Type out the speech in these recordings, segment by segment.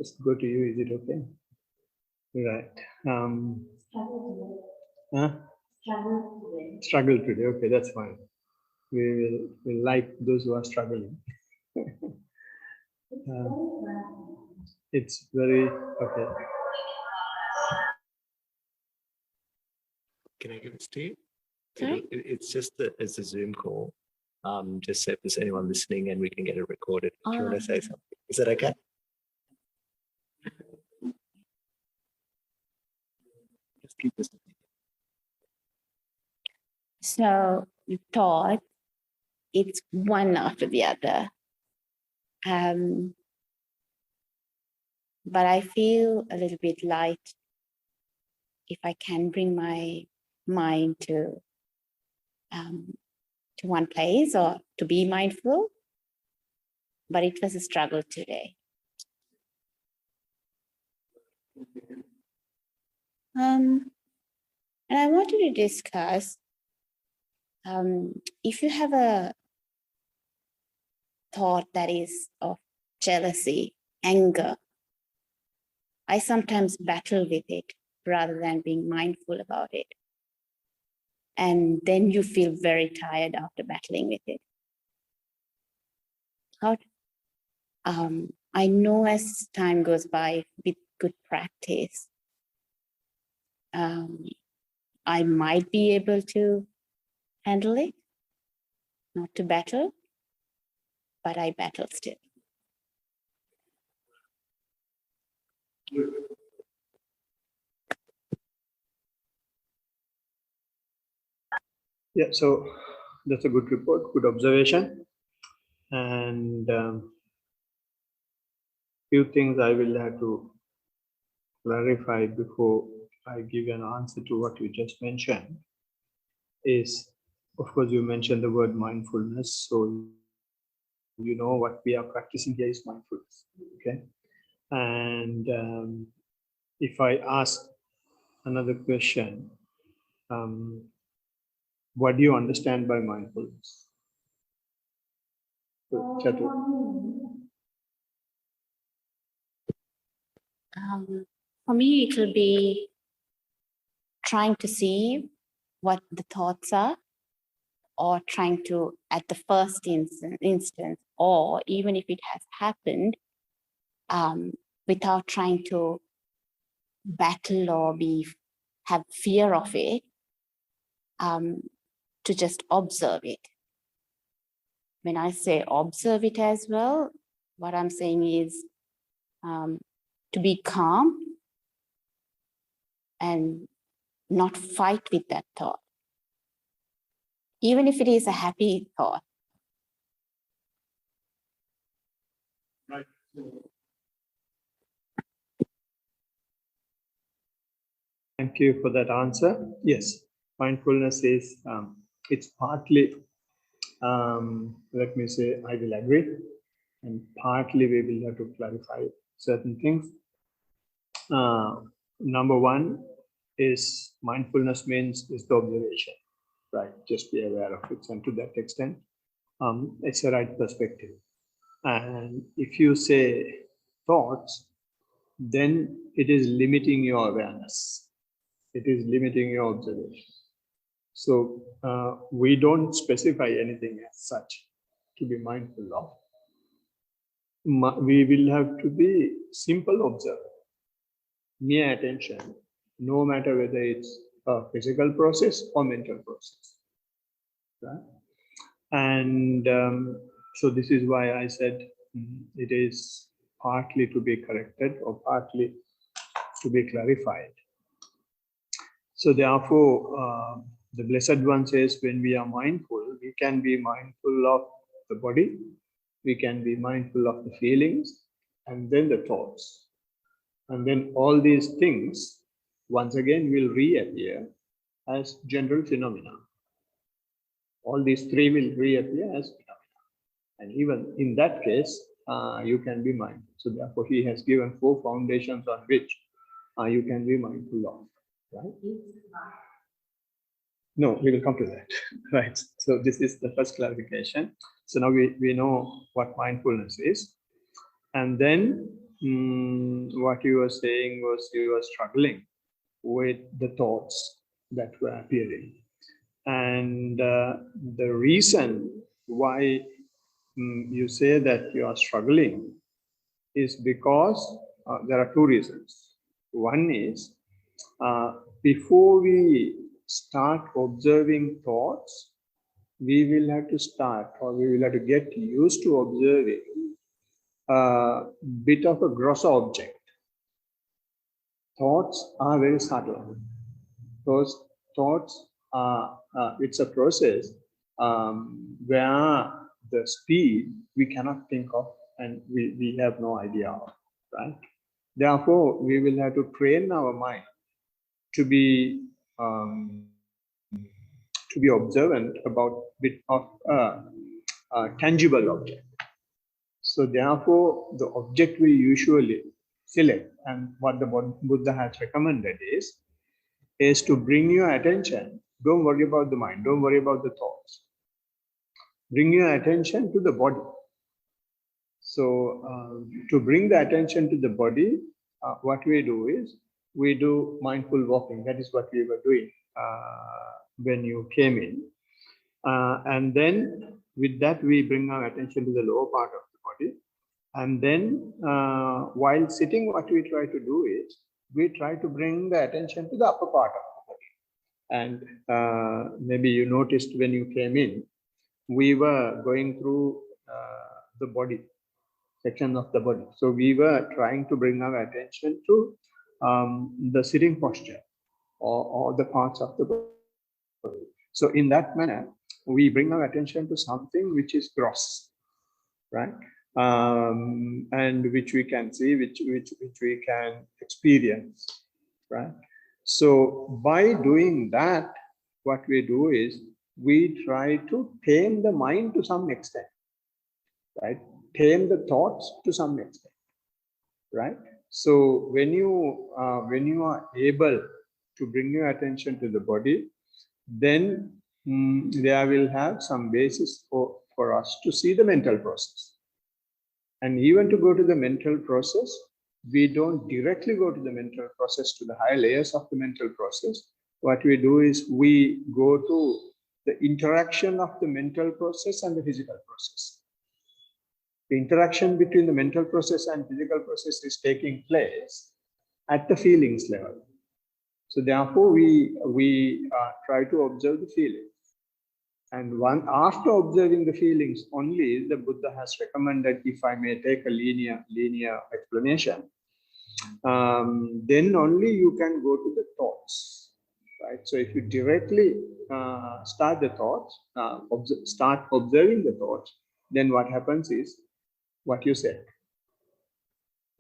Just go to you. Is it okay? Right. Struggle today. Okay, that's fine. We will like those who are struggling. It's very okay. Can I give it to you? Sorry? It's just that it's a Zoom call. Just so if there's anyone listening and we can get it recorded. If you want to say something, is that okay? Just keep this. So you thought it's one after the other. But I feel a little bit light if I can bring my mind to one place or to be mindful. But it was a struggle today. And I wanted to discuss if you have a thought that is of jealousy, anger, I sometimes battle with it rather than being mindful about it. And then you feel very tired after battling with it. I know as time goes by with good practice, I might be able to handle it, not to battle, but I battle still. Yeah, so that's a good report, good observation. And few things I will have to clarify before I give an answer to what you just mentioned is, of course, you mentioned the word mindfulness. So you know what we are practicing here is mindfulness, okay? And if I ask another question, what do you understand by mindfulness? So, Chatu. For me, it will be trying to see what the thoughts are, or trying to, at the first instance, or even if it has happened, without trying to battle or have fear of it, to just observe it. When I say observe it as well, what I'm saying is to be calm and not fight with that thought. Even if it is a happy thought. Right. Thank you for that answer. Yes, mindfulness is, it's partly, let me say, I will agree, and partly we will have to clarify certain things. Number one is mindfulness means is the observation, right? Just be aware of it, and to that extent, it's a right perspective. And if you say thoughts, then it is limiting your awareness. It is limiting your observation. So we don't specify anything as such to be mindful of. We will have to be simple observer, mere attention, no matter whether it's a physical process or mental process. Right? And so this is why I said it is partly to be corrected or partly to be clarified. So therefore, the Blessed One says when we are mindful, we can be mindful of the body, we can be mindful of the feelings, and then the thoughts. And then all these things, once again, will reappear as general phenomena. All these three will reappear as phenomena. And even in that case, you can be mindful. So therefore, he has given 4 foundations on which you can be mindful of. Right? No, we will come to that. Right. So this is the first clarification. So now we know what mindfulness is. And then what you were saying was you were struggling with the thoughts that were appearing. And the reason why you say that you are struggling is because there are two reasons. One is before we start observing thoughts, we will have to start, or we will have to get used to observing a bit of a grosser object. Thoughts are very subtle. Those thoughts are, it's a process where the speed we cannot think of and we have no idea of, right? Therefore, we will have to train our mind to be observant about bit of a tangible object. So therefore, the object we usually select, and what the Buddha has recommended is to bring your attention. Don't worry about the mind. Don't worry about the thoughts. Bring your attention to the body. So to bring the attention to the body, what we do is we do mindful walking. That is what we were doing when you came in. And then with that, we bring our attention to the lower part of the body. And then while sitting, what we try to do is we try to bring the attention to the upper part of the body. And maybe you noticed when you came in, we were going through the body, section of the body. So we were trying to bring our attention to the sitting posture or the parts of the body. So in that manner, we bring our attention to something which is gross, right? And which we can see, which we can experience, right? So by doing that, what we do is we try to tame the mind to some extent, right? Tame the thoughts to some extent, right? So when you are able to bring your attention to the body, then there will have some basis for us to see the mental process. And even to go to the mental process, we don't directly go to the mental process, to the higher layers of the mental process. What we do is we go to the interaction of the mental process and the physical process. The interaction between the mental process and physical process is taking place at the feelings level. So therefore, we try to observe the feelings. And after observing the feelings only, the Buddha has recommended, if I may take a linear explanation, then only you can go to the thoughts, right? So if you directly start the thoughts, start observing the thoughts, then what happens is what you said.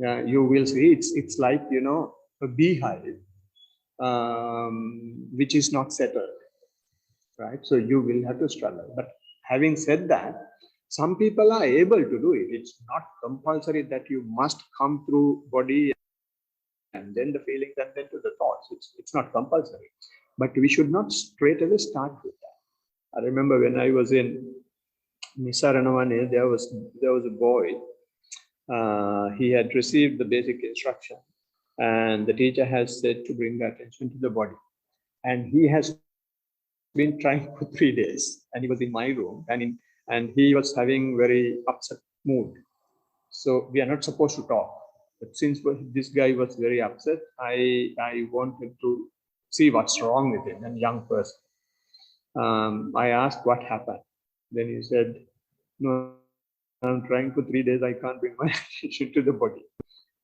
You will see it's like, a beehive which is not settled. Right? So you will have to struggle. But having said that, some people are able to do it. It's not compulsory that you must come through body and then the feelings and then to the thoughts. It's not compulsory. But we should not straight away start with that. I remember when I was in Nisaranavane, there was a boy. He had received the basic instruction, and the teacher has said to bring the attention to the body. And he has been trying for 3 days, and he was in my room, and he was having very upset mood. So we are not supposed to talk, but since this guy was very upset, I wanted to see what's wrong with him, a young person. I asked what happened. Then he said, no, I'm trying for 3 days, I can't bring my attention to the body.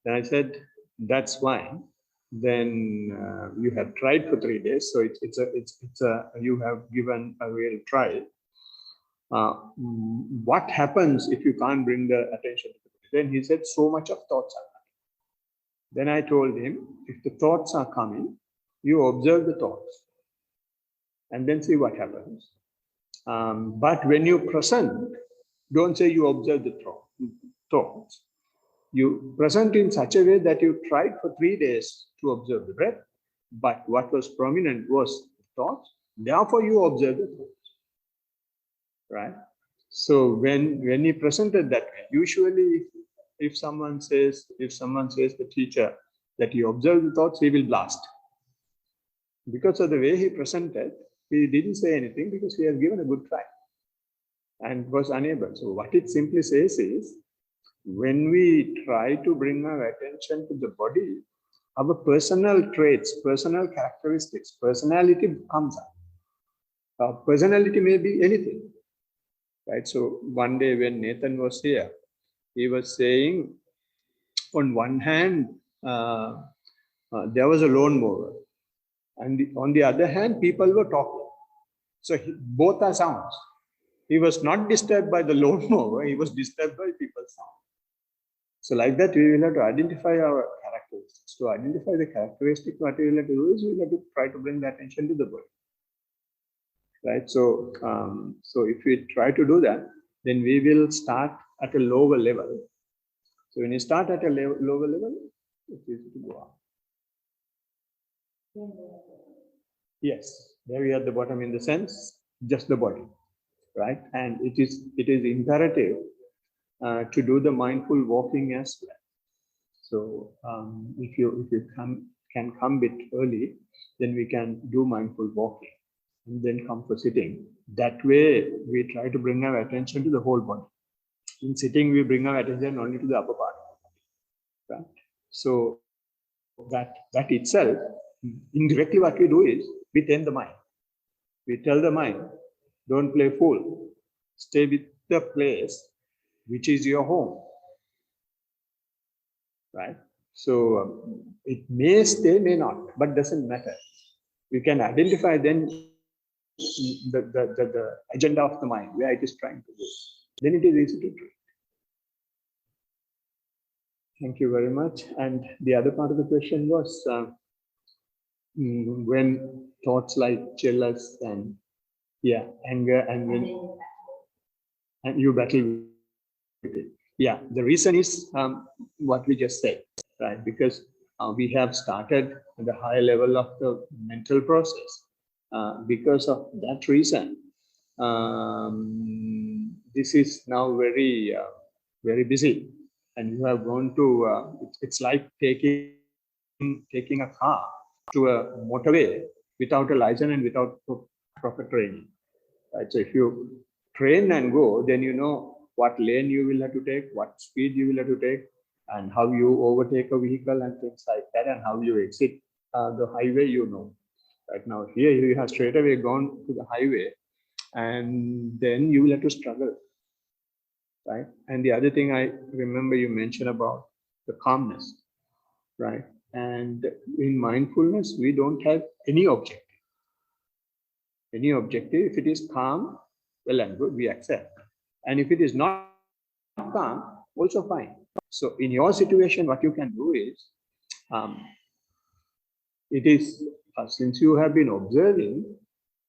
Then I said, that's fine. Then you have tried for 3 days, so you have given a real try. What happens if you can't bring the attention to the body? Then he said, so much of thoughts are coming. Then I told him, if the thoughts are coming, you observe the thoughts and then see what happens. But when you present, don't say you observe the thoughts. You present in such a way that you tried for 3 days to observe the breath, but what was prominent was thoughts. Therefore, you observe the thoughts, right? So when he presented that way, usually if someone says the teacher that he observed the thoughts, he will blast. Because of the way he presented, he didn't say anything because he has given a good try and was unable. So what it simply says is, when we try to bring our attention to the body, our personal traits, personal characteristics, personality comes up. Personality may be anything, right? So one day when Nathan was here, he was saying, on one hand, there was a lawnmower, and on the other hand, people were talking. So both are sounds. He was not disturbed by the lawnmower, he was disturbed by people's sound. So like that, we will have to identify our characteristics. To identify the characteristic, what we will have to do is we will have to try to bring the attention to the body. Right. So, so if we try to do that, then we will start at a lower level. So when you start at a lower level, it's easy to go up. Yes, there we are at the bottom in the sense, just the body, right? And it is imperative to do the mindful walking as well. So if you can come a bit early, then we can do mindful walking and then come for sitting. That way, we try to bring our attention to the whole body. In sitting, we bring our attention only to the upper part, right? So that itself, indirectly what we do is, we tame the mind. We tell the mind, don't play fool. Stay with the place which is your home, right? So it may stay, may not, but doesn't matter. We can identify then the agenda of the mind, where it is trying to go. Then it is easy to treat. Thank you very much. And the other part of the question was, when thoughts like jealous and anger, and when you battle with it. Yeah, the reason is what we just said, right? Because we have started at the high level of the mental process. Because of that reason, this is now very, very busy, and you have gone to. It's like taking a car to a motorway without a license and without proper training. Right? So if you train and go, then you know what lane you will have to take, what speed you will have to take, and how you overtake a vehicle and things like that, and how you exit the highway, you know. Right now, here you have straight away gone to the highway, and then you will have to struggle, right? And the other thing I remember you mentioned about the calmness, right? And in mindfulness, we don't have any objective. Any objective, if it is calm, well and good, we accept. And if it is not calm, also fine. So in your situation, what you can do is, it is, since you have been observing,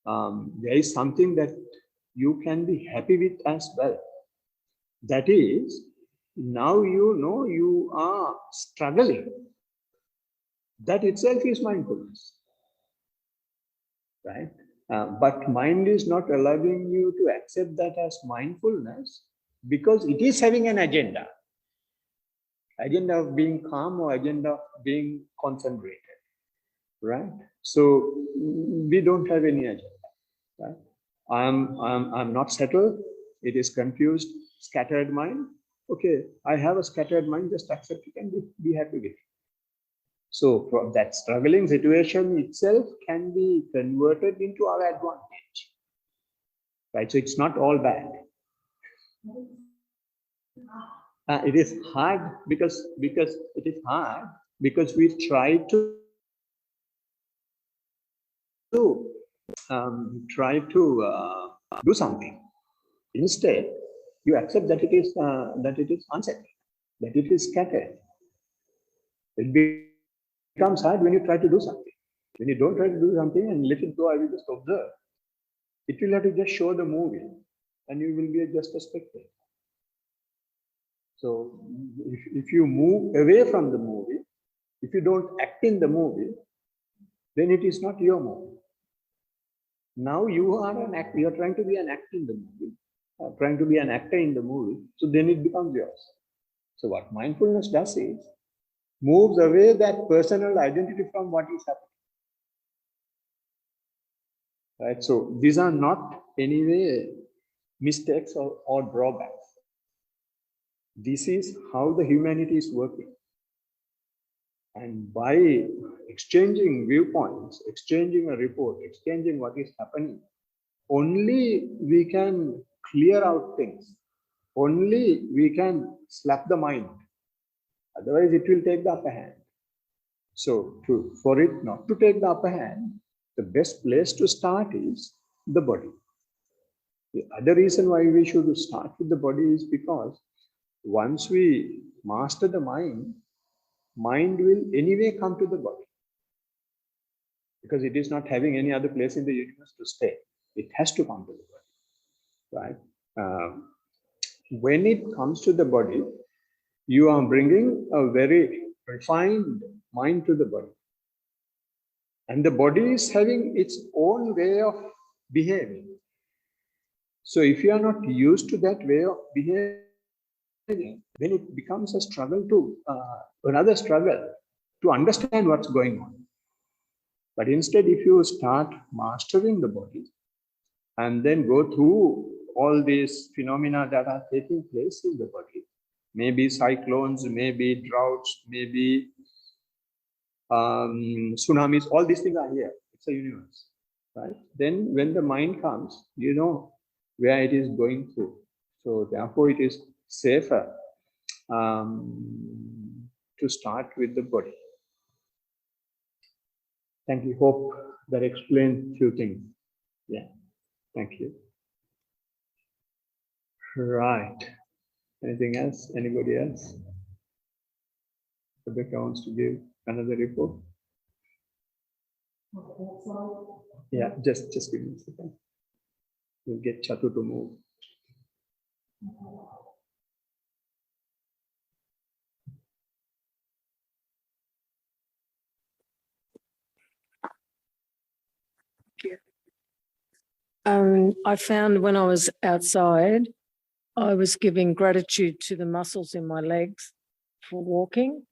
there is something that you can be happy with as well. That is, now you know you are struggling. That itself is mindfulness, right? But mind is not allowing you to accept that as mindfulness because it is having an agenda of being calm or agenda of being concentrated, right? So we don't have any agenda, right? I'm not settled. It is confused, scattered mind. Okay, I have a scattered mind. Just accept it and be happy with it. So from that struggling situation itself can be converted into our advantage, right? So it's not all bad. It is hard because it is hard because we try to do something. Instead, you accept that it is unsettled, that it is scattered. It becomes hard when you try to do something. When you don't try to do something and let it go, I will just observe. It will have to just show the movie, and you will be just a spectator. So if you move away from the movie, if you don't act in the movie, then it is not your movie. Now you are an actor. You are trying to be an actor in the movie, trying to be an actor in the movie. So then it becomes yours. So what mindfulness does is moves away that personal identity from what is happening. Right? So these are not anyway mistakes or drawbacks. This is how the humanity is working. And by exchanging viewpoints, exchanging a report, exchanging what is happening, only we can clear out things. Only we can slap the mind. Otherwise, it will take the upper hand. So for it not to take the upper hand, the best place to start is the body. The other reason why we should start with the body is because once we master the mind, mind will anyway come to the body. Because it is not having any other place in the universe to stay. It has to come to the body, right? When it comes to the body, you are bringing a very refined mind to the body. And the body is having its own way of behaving. So if you are not used to that way of behaving, then it becomes a struggle another struggle to understand what's going on. But instead, if you start mastering the body and then go through all these phenomena that are taking place in the body, maybe cyclones, maybe droughts, maybe tsunamis, all these things are here. It's a universe, right? Then when the mind comes, you know where it is going through. So therefore, it is safer to start with the body. Thank you. Hope that explains a few things. Yeah, thank you. Right. Anything else? Anybody else? Rebecca wants to give another report. Yeah, just give me a second. We'll get Chatu to move. I found when I was outside, I was giving gratitude to the muscles in my legs for walking.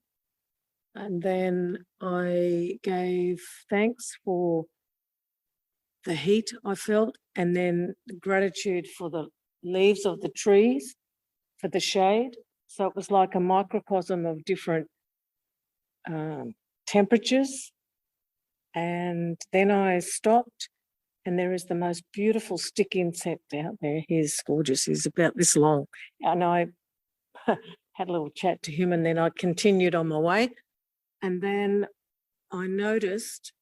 And then I gave thanks for the heat I felt, and then gratitude for the leaves of the trees, for the shade. So it was like a microcosm of different temperatures. And then I stopped, and there is the most beautiful stick insect out there. He's gorgeous. He's about this long. And I had a little chat to him, and then I continued on my way. And then I noticed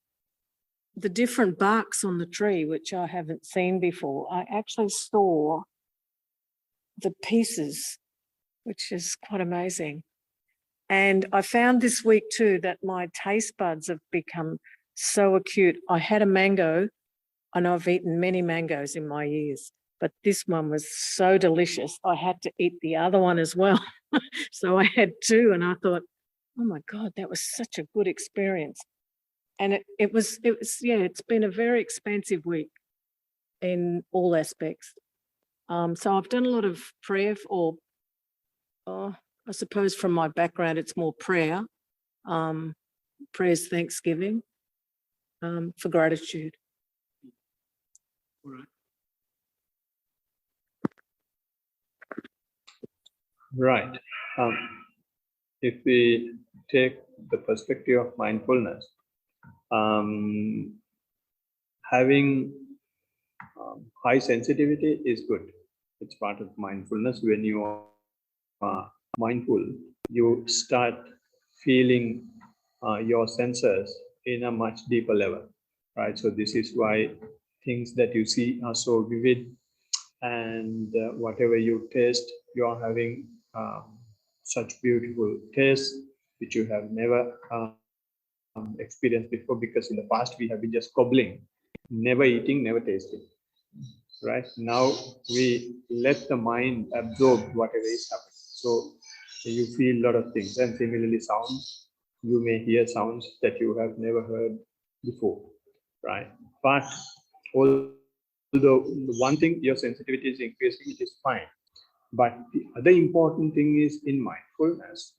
the different barks on the tree, which I haven't seen before. I actually saw the pieces, which is quite amazing. And I found this week too that my taste buds have become so acute. I had a mango, and I've eaten many mangoes in my years, but this one was so delicious. I had to eat the other one as well. So I had two, and I thought, oh my God, that was such a good experience. And it was, yeah, it's been a very expansive week in all aspects. So I've done a lot of prayer, I suppose from my background, it's more prayer. Prayers, thanksgiving, for gratitude. Right. If we take the perspective of mindfulness, having high sensitivity is good. It's part of mindfulness. When you are mindful, you start feeling your senses in a much deeper level, right? So this is why things that you see are so vivid, and whatever you taste, you are having such beautiful taste which you have never experienced before, because in the past we have been just gobbling, never eating, never tasting. Right now we let the mind absorb whatever is happening. So you feel a lot of things. And similarly, sounds, you may hear sounds that you have never heard before, right? But although the one thing, your sensitivity is increasing, it is fine. But the other important thing is, in mindfulness, mindfulness,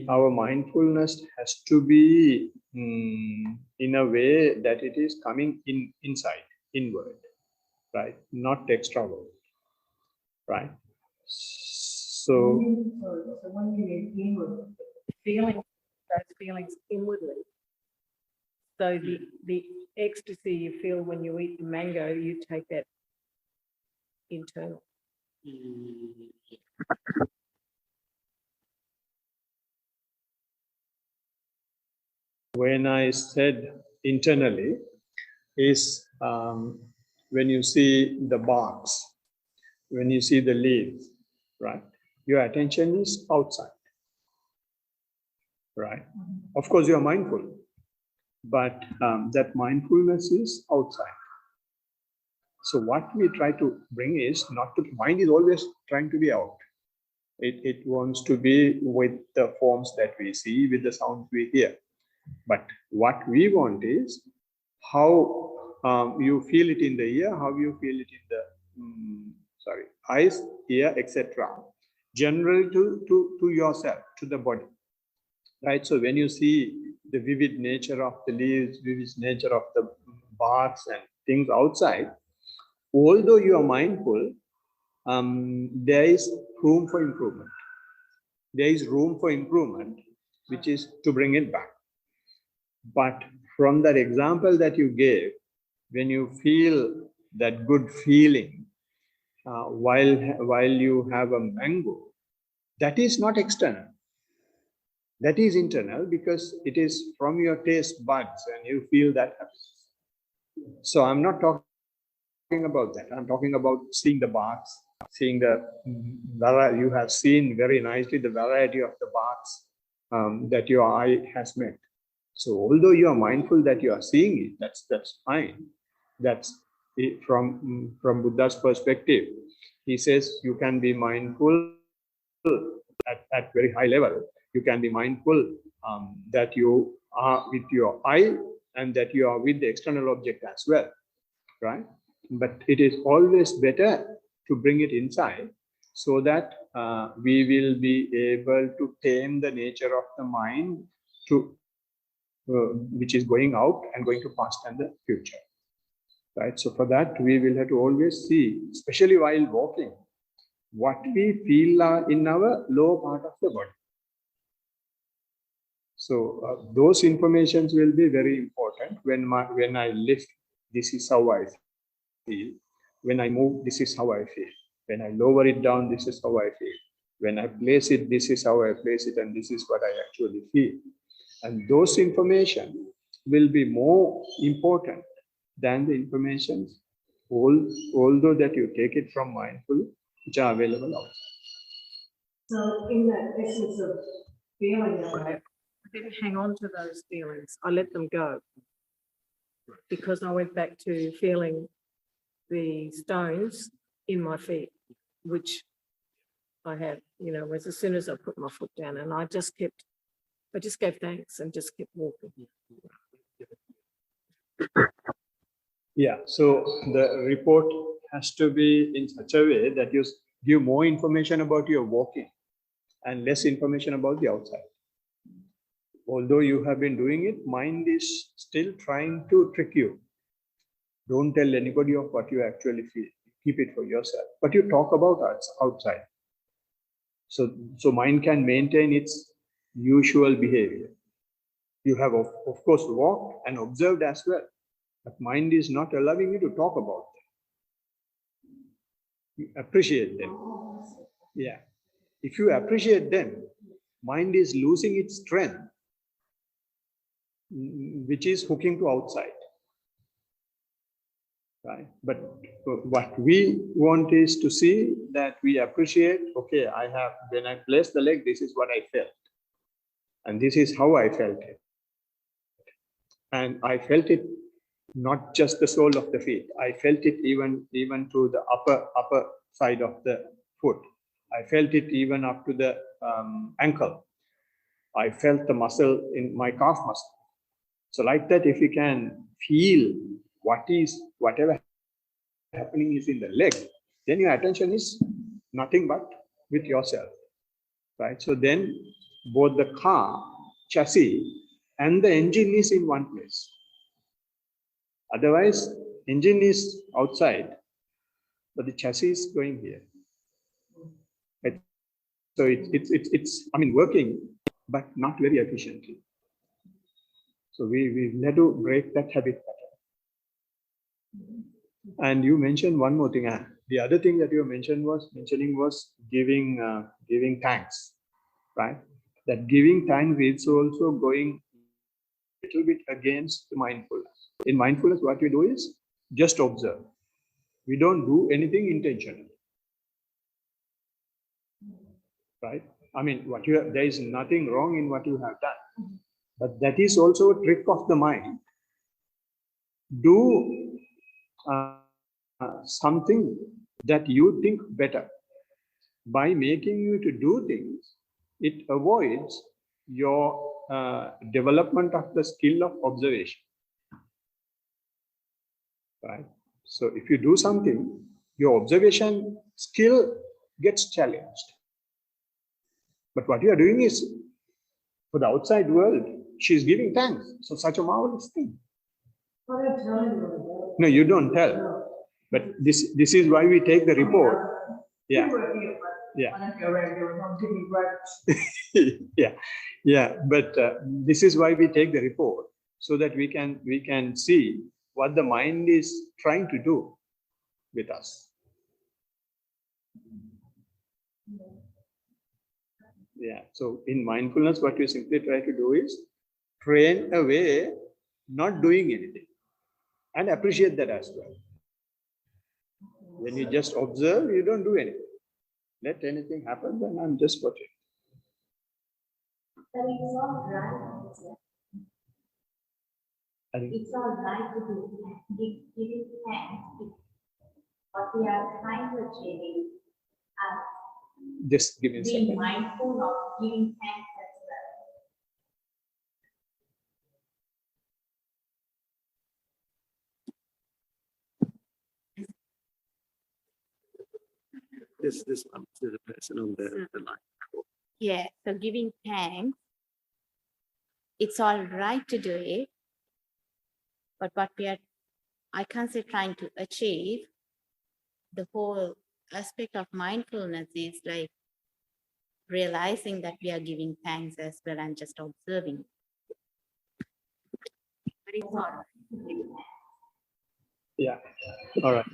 our mindfulness has to be in a way that it is coming inside, inward, right? Not extrovert, right? So So when you mean inward, feeling those feelings inwardly. So the ecstasy you feel when you eat the mango, you take that internal. when I said internally is when you see the barks, when you see the leaves, right? Your attention is outside, right? Of course, you are mindful, but that mindfulness is outside. So what we try to bring is not to, mind is always trying to be out. It wants to be with the forms that we see, with the sounds we hear. But what we want is how you feel it in the ear, how you feel it in the eyes, ear, etc. Generally to yourself, to the body, right? So when you see the vivid nature of the leaves, vivid nature of the barks and things outside, although you are mindful, there is room for improvement. There is room for improvement, which is to bring it back. But from that example that you gave, when you feel that good feeling while you have a mango, that is not external. That is internal because it is from your taste buds and you feel that happiness. So I'm not talking about that. I'm talking about seeing the barks, seeing the you have seen very nicely the variety of the barks that your eye has met. So although you are mindful that you are seeing it, that's fine. That's it, from Buddha's perspective. He says you can be mindful at very high level. You can be mindful that you are with your eye and that you are with the external object as well, right? But it is always better to bring it inside so that we will be able to tame the nature of the mind to which is going out and going to past and the future, right? So for that, we will have to always see, especially while walking, what we feel in our lower part of the body. So those informations will be very important. When I lift, this is how I feel. When I move, this is how I feel. When I lower it down, this is how I feel. When I place it, this is how I place it, and this is what I actually feel. And those information will be more important than the information, although that you take it from mindful, which are available outside. So in that essence of feeling that way, I didn't hang on to those feelings. I let them go because I went back to feeling the stones in my feet, which I had, was as soon as I put my foot down, and I just gave thanks and just kept walking. Yeah, so the report has to be in such a way that you give more information about your walking and less information about the outside. Although you have been doing it, mind is still trying to trick you. Don't tell anybody of what you actually feel. Keep it for yourself. But you talk about outside. So mind can maintain its usual behavior. You have, of course, walked and observed as well. But mind is not allowing you to talk about them. You appreciate them. Yeah. If you appreciate them, mind is losing its strength, which is hooking to outside. Right? But what we want is to see that we appreciate, okay, when I placed the leg, this is what I felt. And this is how I felt it. And I felt it not just the sole of the feet. I felt it even to the upper side of the foot. I felt it even up to the ankle. I felt the muscle in my calf muscle. So like that, if you can feel whatever happening is in the leg, then your attention is nothing but with yourself. right? So then both the car, chassis, and the engine is in one place. Otherwise, engine is outside, but the chassis is going here. Right? So it's I mean, working, but not very efficiently. So we had to break that habit pattern. And you mentioned one more thing. The other thing that you mentioning was giving thanks, right? That giving thanks is also going a little bit against the mindfulness. In mindfulness, what we do is just observe. We don't do anything intentionally, right? I mean, there is nothing wrong in what you have done, but that is also a trick of the mind. Do something that you think better. By making you to do things, it avoids your development of the skill of observation, right? So if you do something, your observation skill gets challenged. But what you are doing is, for the outside world, she's giving thanks. So such a marvelous thing. No, you don't tell. But this is why we take the report. Yeah. Yeah. Yeah. But this is why we take the report, so that we can see what the mind is trying to do with us. Yeah. So in mindfulness, what we simply try to do is train away not doing anything, and appreciate that as well. When you just observe, you don't do anything. Let anything happen, then I'm just watching. But it's all right. It's all right to do giving thanks. What we are trying to achieve is Just give me a being second. mindful of giving thanks as well. There's a person on the line. Yeah, so giving thanks, it's all right to do it, but what I can't say trying to achieve, the whole aspect of mindfulness is like realizing that we are giving thanks as well and just observing. But it's all right. Yeah. All right.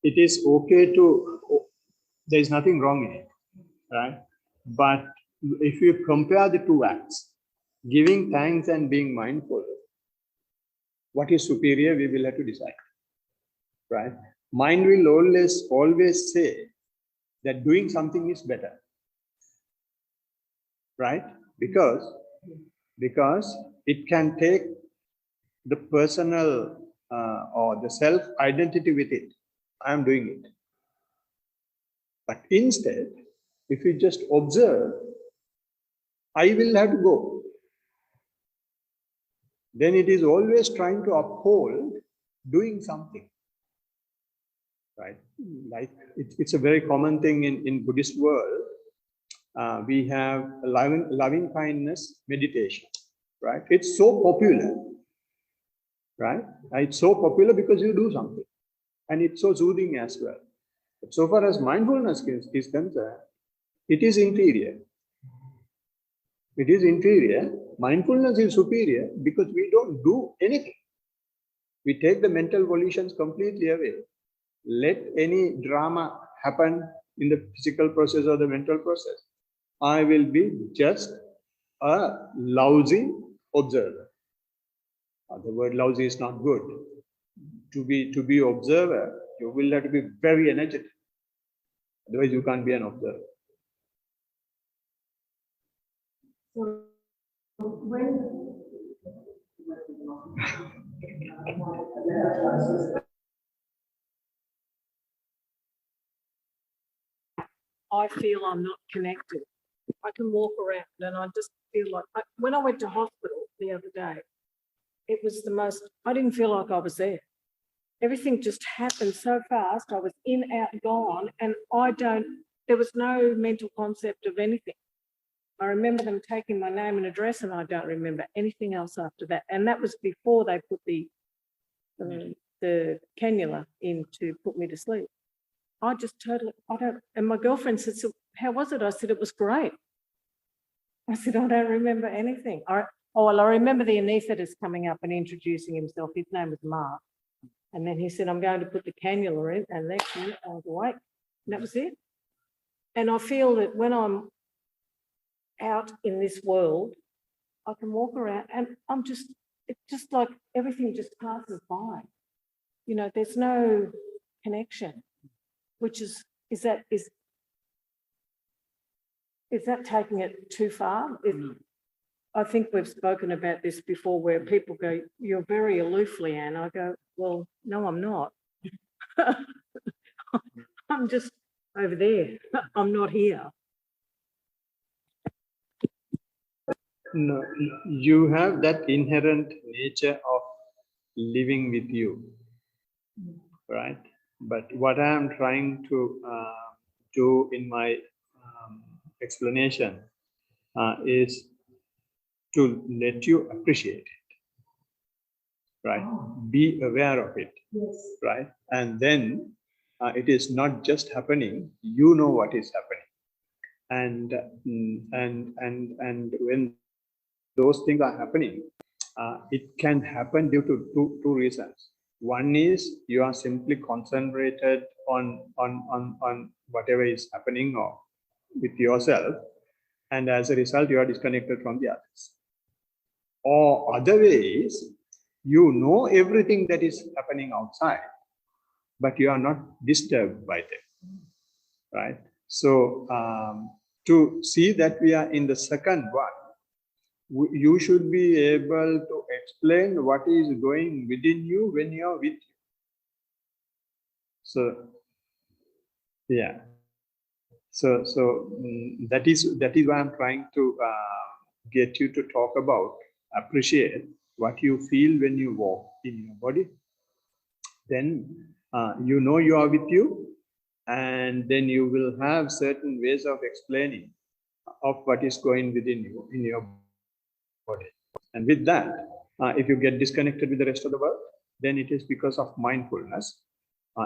It is okay to. There is nothing wrong in it, right? But if you compare the two acts, giving thanks and being mindful, what is superior? We will have to decide, right? Mind will always say that doing something is better, right? Because it can take the personal or the self identity with it. I am doing it. But instead, if you just observe, I will have to go. Then it is always trying to uphold doing something, right? Like it's a very common thing in Buddhist world. We have loving kindness meditation, right? It's so popular, right? It's so popular because you do something, and it's so soothing as well. But so far as mindfulness is concerned, it is inferior. It is inferior. Mindfulness is superior because we don't do anything. We take the mental volitions completely away. Let any drama happen in the physical process or the mental process. I will be just a lousy observer. The word lousy is not good. To be observer, you will have to be very energetic. Otherwise, you can't be an observer. So when I feel I'm not connected. I can walk around and I just feel like, when I went to hospital the other day, it was the most, I didn't feel like I was there. Everything just happened so fast. I was in, out, gone, and I don't there was no mental concept of anything. I remember them taking my name and address, and I don't remember anything else after that. And that was before they put the cannula in to put me to sleep. I just totally, and my girlfriend said, so how was it? I said, it was great. I said, I don't remember anything. Well, I remember the anaesthetist coming up and introducing himself. His name was Mark. And then he said, I'm going to put the cannula in, and that's it. I was awake. And that was it. And I feel that when I'm out in this world, I can walk around and it's just like everything just passes by. You know, there's no connection, which is that taking it too far? I think we've spoken about this before, where people go, you're very aloof, Leanne. I go, well, no, I'm not. I'm just over there. I'm not here. No, you have that inherent nature of living with you, right? But what I am trying to do in my explanation is to let you appreciate it, right? Be aware of it, right? And then it is not just happening, you know what is happening. And when those things are happening, it can happen due to two reasons. One is you are simply concentrated on whatever is happening or with yourself, and as a result you are disconnected from the others. Or other ways, you know everything that is happening outside, but you are not disturbed by them, right? So to see that we are in the second one, you should be able to explain what is going within you when you are with you. So, yeah. So that is why I'm trying to get you to talk about, appreciate what you feel when you walk in your body. Then you know you are with you, and then you will have certain ways of explaining of what is going within you in your body. And with that, if you get disconnected with the rest of the world, then it is because of mindfulness.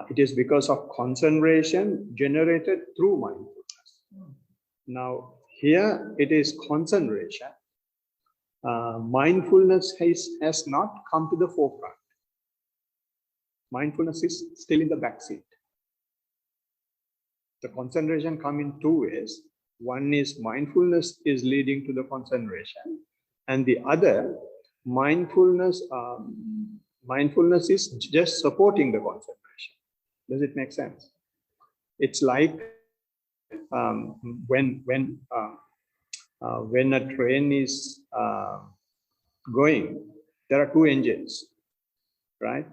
It is because of concentration generated through mindfulness. Now, here it is concentration. Mindfulness has not come to the forefront. Mindfulness is still in the back seat. The concentration comes in two ways. One is mindfulness is leading to the concentration, and the other, mindfulness is just supporting the concentration. Does it make sense? It's like when a train is going, there are two engines, right?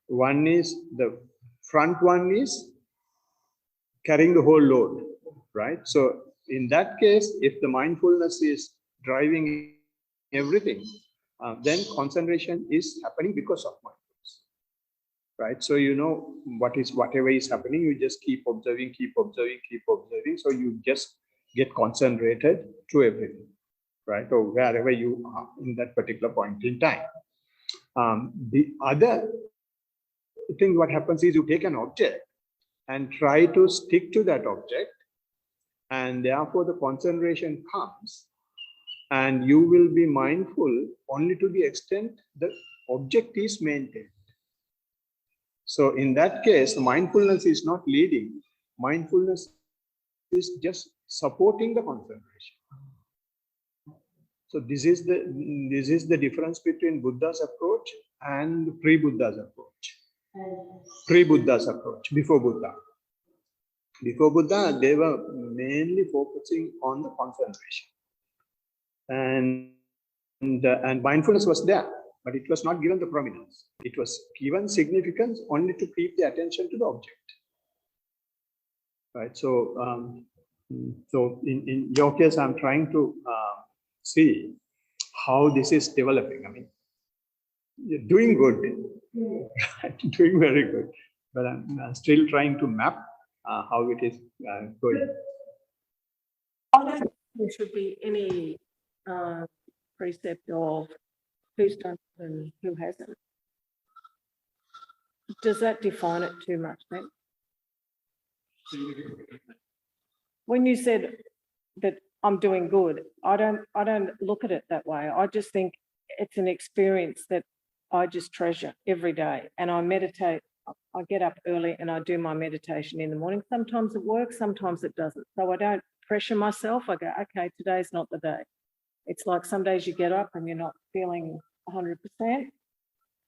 One is the front one is carrying the whole load, right? So in that case, if the mindfulness is driving everything, then concentration is happening because of mindfulness, right? So you know whatever is happening, you just keep observing, so you just get concentrated to everything, right? Or wherever you are in that particular point in time. The other thing what happens is you take an object and try to stick to that object, and therefore the concentration comes, and you will be mindful only to the extent the object is maintained. So in that case, mindfulness is not leading. Mindfulness is just supporting the concentration. So this is the difference between Buddha's approach and pre-Buddha's approach. Pre-Buddha's approach, before Buddha. Before Buddha, they were mainly focusing on the concentration. And mindfulness was there, but it was not given the prominence. It was given significance only to keep the attention to the object. Right. So, so in your case, I'm trying to see how this is developing. I mean, you're doing good, doing very good, but I'm still trying to map how it is going. I don't think there should be any precept of who's done it and who hasn't. Does that define it too much then? When you said that I'm doing good, I don't look at it that way. I just think it's an experience that I just treasure every day. And I meditate. I get up early and I do my meditation in the morning. Sometimes it works, sometimes it doesn't. So I don't pressure myself. I go, okay, today's not the day. It's like some days you get up and you're not feeling 100%.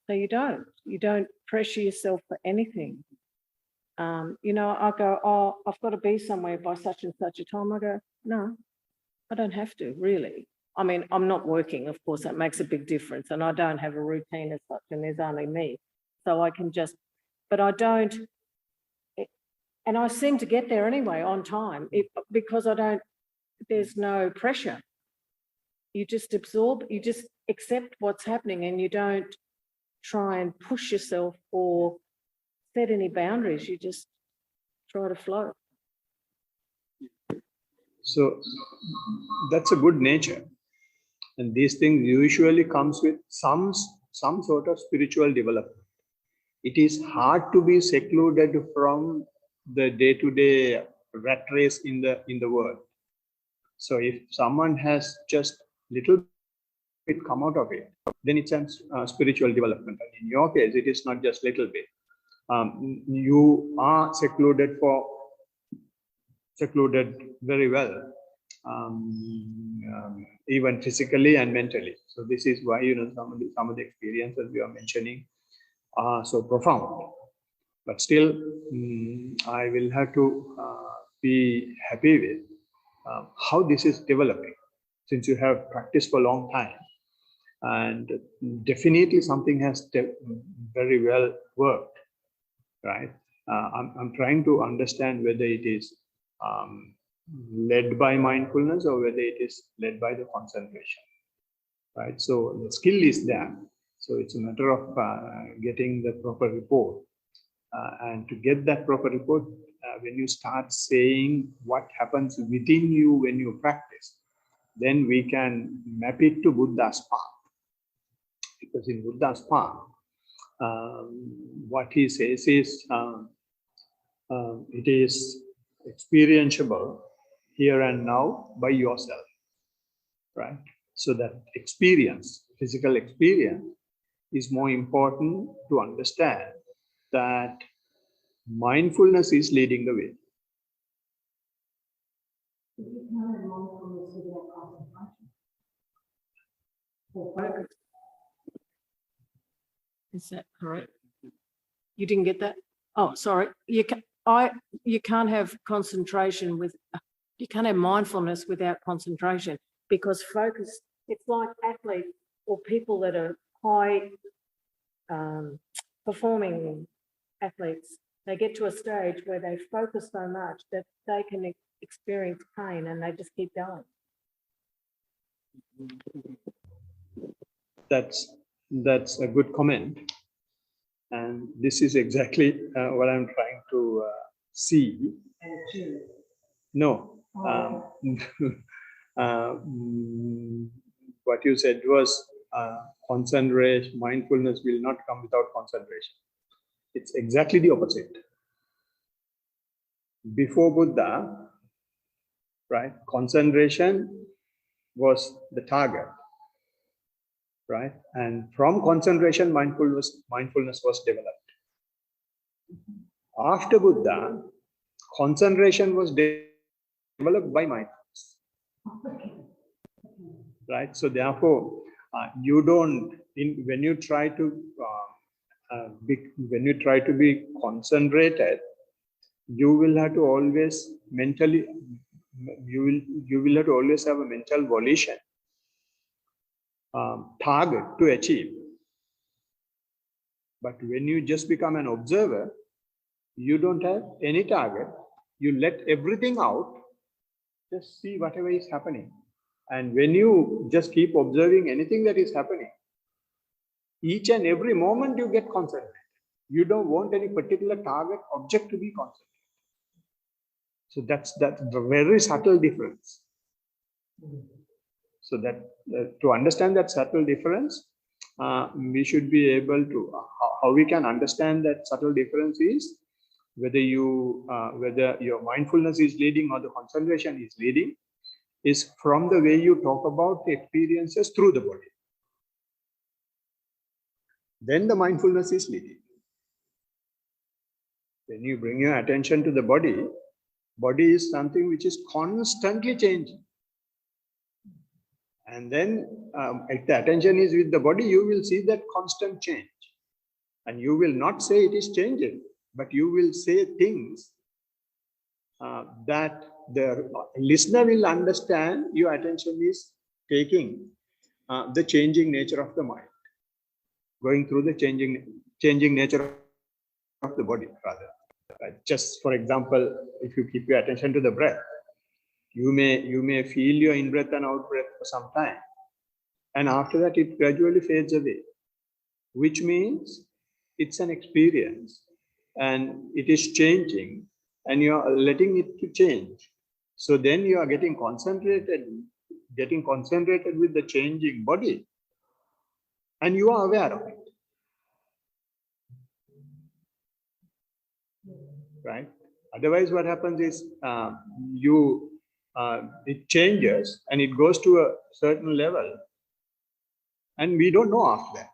So you don't pressure yourself for anything. You know, I go, oh, I've got to be somewhere by such and such a time. I go, no, I don't have to really. I mean, I'm not working, of course, that makes a big difference. And I don't have a routine as such, and there's only me. So I can just, but I don't, and I seem to get there anyway on time because there's no pressure. You just absorb, you just accept what's happening, and you don't try and push yourself or set any boundaries. You just try to flow. So that's a good nature. And these things usually comes with some sort of spiritual development. It is hard to be secluded from the day-to-day rat race in the world. So if someone has just little bit come out of it, then it's a spiritual development. And in your case, it is not just little bit. You are secluded very well, even physically and mentally. So this is why, you know, some of the experiences we are mentioning are so profound. But still, I will have to be happy with how this is developing, since you have practiced for a long time. And definitely something has very well worked, right? I'm trying to understand whether it is led by mindfulness or whether it is led by the concentration, right? So the skill is there. So it's a matter of getting the proper report. And to get that proper report, when you start saying what happens within you when you practice, then we can map it to Buddha's path. Because in Buddha's path, what he says is it is experienceable here and now by yourself, right? So that experience, physical experience, is more important to understand that mindfulness is leading the way. Is that correct? You didn't get that? Oh, sorry. You can't have concentration you can't have mindfulness without concentration, because focus, it's like athletes or people that are high performing athletes. They get to a stage where they focus so much that they can experience pain and they just keep going. That's a good comment. And this is exactly what I'm trying to see. No. What you said was concentration, mindfulness will not come without concentration. It's exactly the opposite. Before Buddha, right, concentration was the target, right? And from concentration, mindfulness was developed. After Buddha, concentration was developed by mindfulness, right? So therefore, you don't, when you try to be concentrated, you will have to always mentally, you will have to always have a mental volition target to achieve. But when you just become an observer, you don't have any target. You let everything out, just see whatever is happening. And when you just keep observing anything that is happening, each and every moment you get concentrated. You don't want any particular target object to be concentrated. So that's the very subtle difference. So that to understand that subtle difference, we should be able to, how we can understand that subtle difference is whether your mindfulness is leading or the concentration is leading, is from the way you talk about the experiences through the body. Then the mindfulness is leading. When you bring your attention to the body, body is something which is constantly changing. And then if the attention is with the body, you will see that constant change. And you will not say it is changing, but you will say things that the listener will understand your attention is taking the changing nature of the mind, going through the changing nature of the body rather. Just for example, if you keep your attention to the breath, you may feel your in-breath and out-breath for some time. And after that, it gradually fades away, which means it's an experience and it is changing and you are letting it to change. So then you are getting concentrated with the changing body and you are aware of it. Right? Otherwise, what happens is it changes and it goes to a certain level and we don't know after that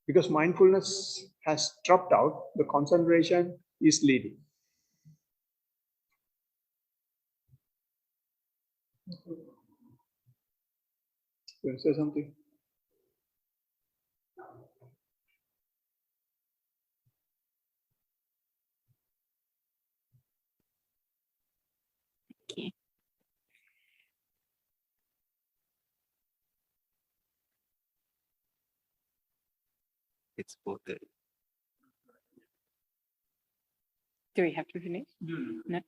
because mindfulness has dropped out, the concentration is leading. You want to say something? Thank you. It's 4:30. Do we have to finish? No.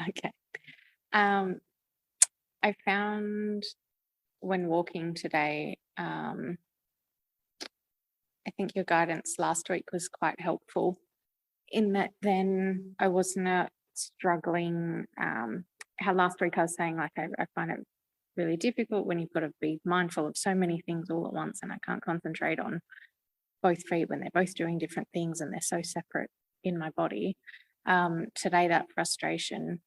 Okay. I found when walking today, I think your guidance last week was quite helpful in that then I was not struggling. How last week I was saying, like, I find it really difficult when you've got to be mindful of so many things all at once and I can't concentrate on both feet when they're both doing different things and they're so separate in my body. Today, that frustration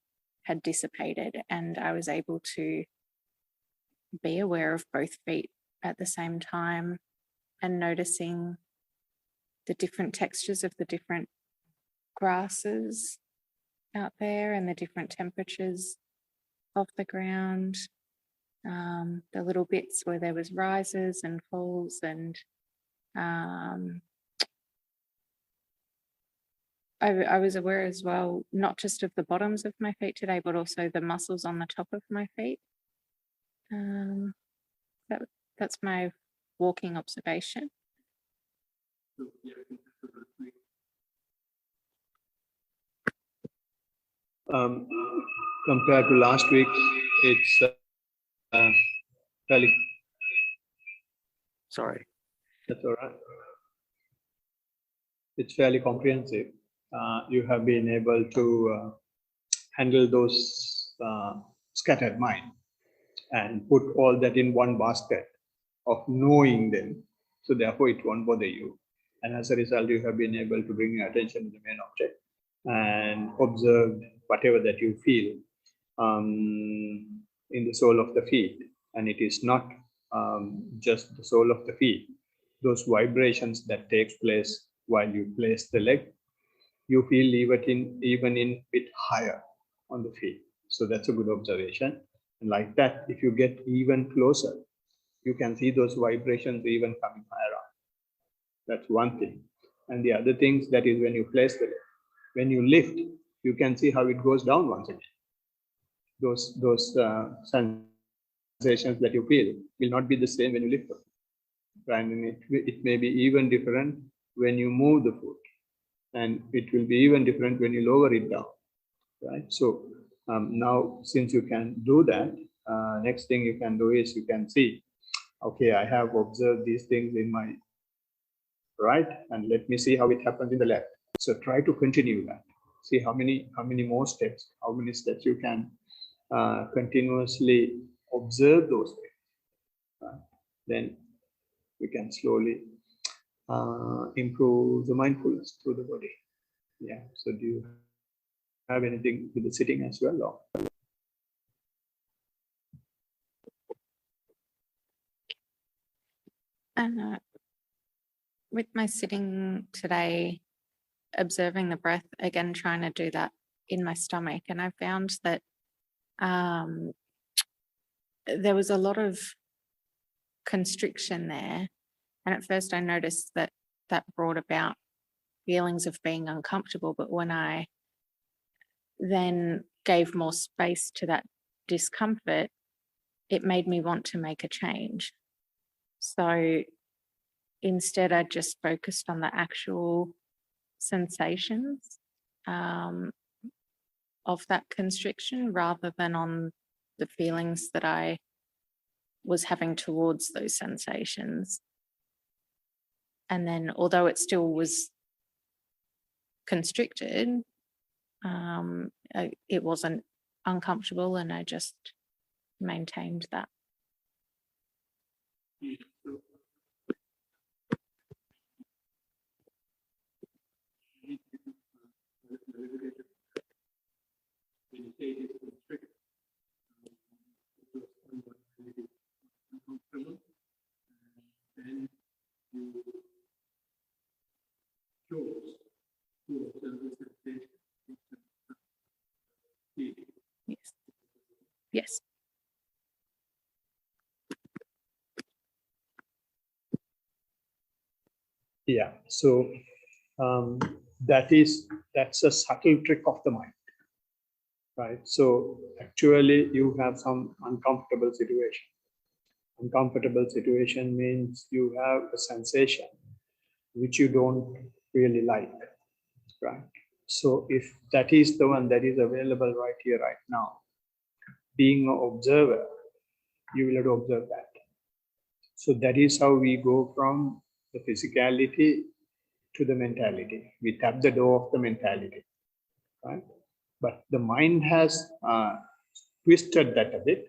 had dissipated and I was able to be aware of both feet at the same time and noticing the different textures of the different grasses out there and the different temperatures of the ground, the little bits where there was rises and falls and I was aware as well, not just of the bottoms of my feet today, but also the muscles on the top of my feet. That's my walking observation. Compared to last week, it's fairly. Sorry. That's all right. It's fairly comprehensive. You have been able to handle those scattered mind and put all that in one basket of knowing them. So therefore it won't bother you. And as a result, you have been able to bring your attention to the main object and observe whatever that you feel in the sole of the feet. And it is not just the sole of the feet. Those vibrations that takes place while you place the leg, you feel even in bit higher on the feet. So that's a good observation. And like that, if you get even closer, you can see those vibrations even coming higher up. That's one thing. And the other things, that is when you place the leg. When you lift, you can see how it goes down once again. Those sensations that you feel will not be the same when you lift it. And it may be even different when you move the foot. And it will be even different when you lower it down, right? So now, since you can do that, next thing you can do is you can see, okay, I have observed these things in my right, and let me see how it happens in the left. So try to continue that. See how many more steps, how many steps you can continuously observe those things. Right? Then we can slowly improve the mindfulness through the body. Yeah. So do you have anything with the sitting as well? Or? With my sitting today, observing the breath, again, trying to do that in my stomach. And I found that there was a lot of constriction there. And at first I noticed that that brought about feelings of being uncomfortable. But when I then gave more space to that discomfort, it made me want to make a change. So instead, I just focused on the actual sensations of that constriction rather than on the feelings that I was having towards those sensations. And then, although it still was constricted, it wasn't uncomfortable, and I just maintained that. Yes. Yes. Yeah. So that's a subtle trick of the mind, right? So actually, you have some uncomfortable situation. Uncomfortable situation means you have a sensation which you don't really like, right? So if that is the one that is available right here, right now, being an observer, you will have to observe that. So that is how we go from the physicality to the mentality. We tap the door of the mentality, right? But the mind has twisted that a bit,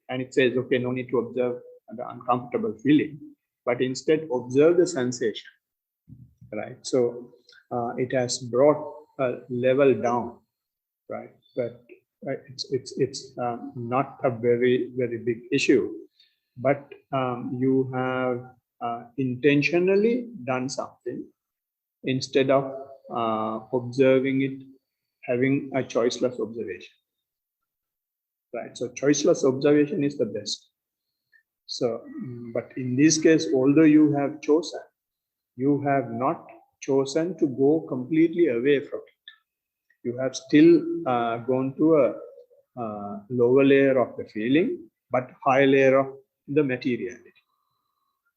and it says, okay, no need to observe the uncomfortable feeling, but instead observe the sensation, right? So it has brought a level down, right? But it's not a very big issue, but you have intentionally done something instead of observing it, having a choiceless observation, right? So choiceless observation is the best. So, but in this case, although you have chosen, you have not chosen to go completely away from it. You have still gone to a lower layer of the feeling, but high layer of the materiality,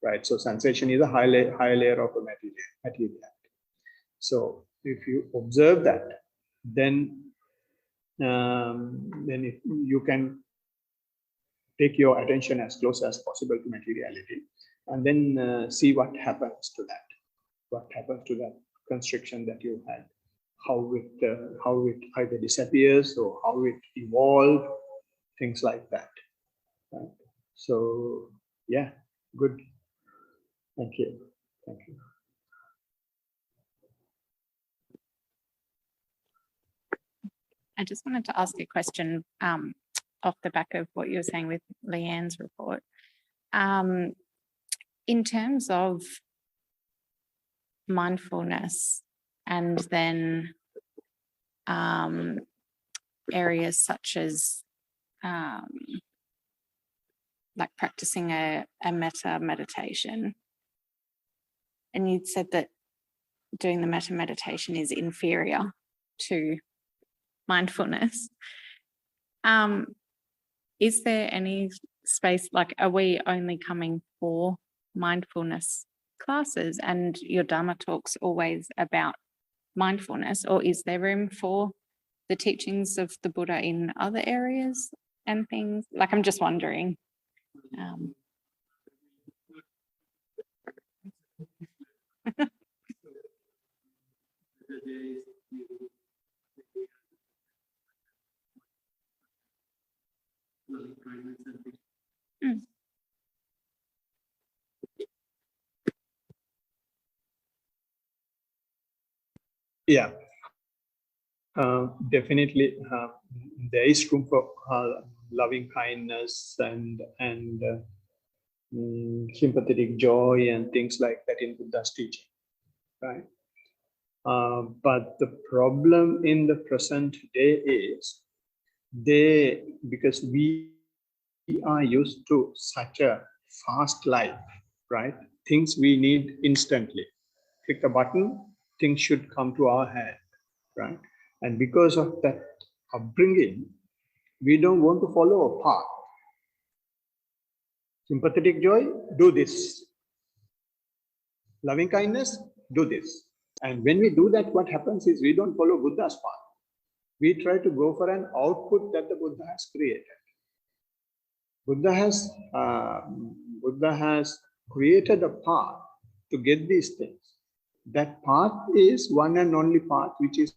right? So sensation is a high layer of the materiality. So if you observe that, then if you can take your attention as close as possible to materiality, and then see what happens to that. What happens to that constriction that you had? How it either disappears or how it evolved, things like that. Right? So yeah, good. Thank you. Thank you. I just wanted to ask a question off the back of what you were saying with Leanne's report. In terms of mindfulness and then areas such as like practicing a metta meditation, and you'd said that doing the metta meditation is inferior to mindfulness. Is there any space, like, are we only coming for mindfulness classes and your Dharma talk's always about mindfulness, or is there room for the teachings of the Buddha in other areas and things? Like, I'm just wondering. Yeah, definitely. There is room for loving kindness and sympathetic joy and things like that in Buddha's teaching, right? But the problem in the present day is because we are used to such a fast life, right? Things we need instantly. Click a button, things should come to our hand, right? And because of that upbringing, we don't want to follow a path. Sympathetic joy, do this. Loving kindness, do this. And when we do that, what happens is we don't follow Buddha's path. We try to go for an output that the Buddha has created. Buddha has created a path to get these things. That path is one and only path which is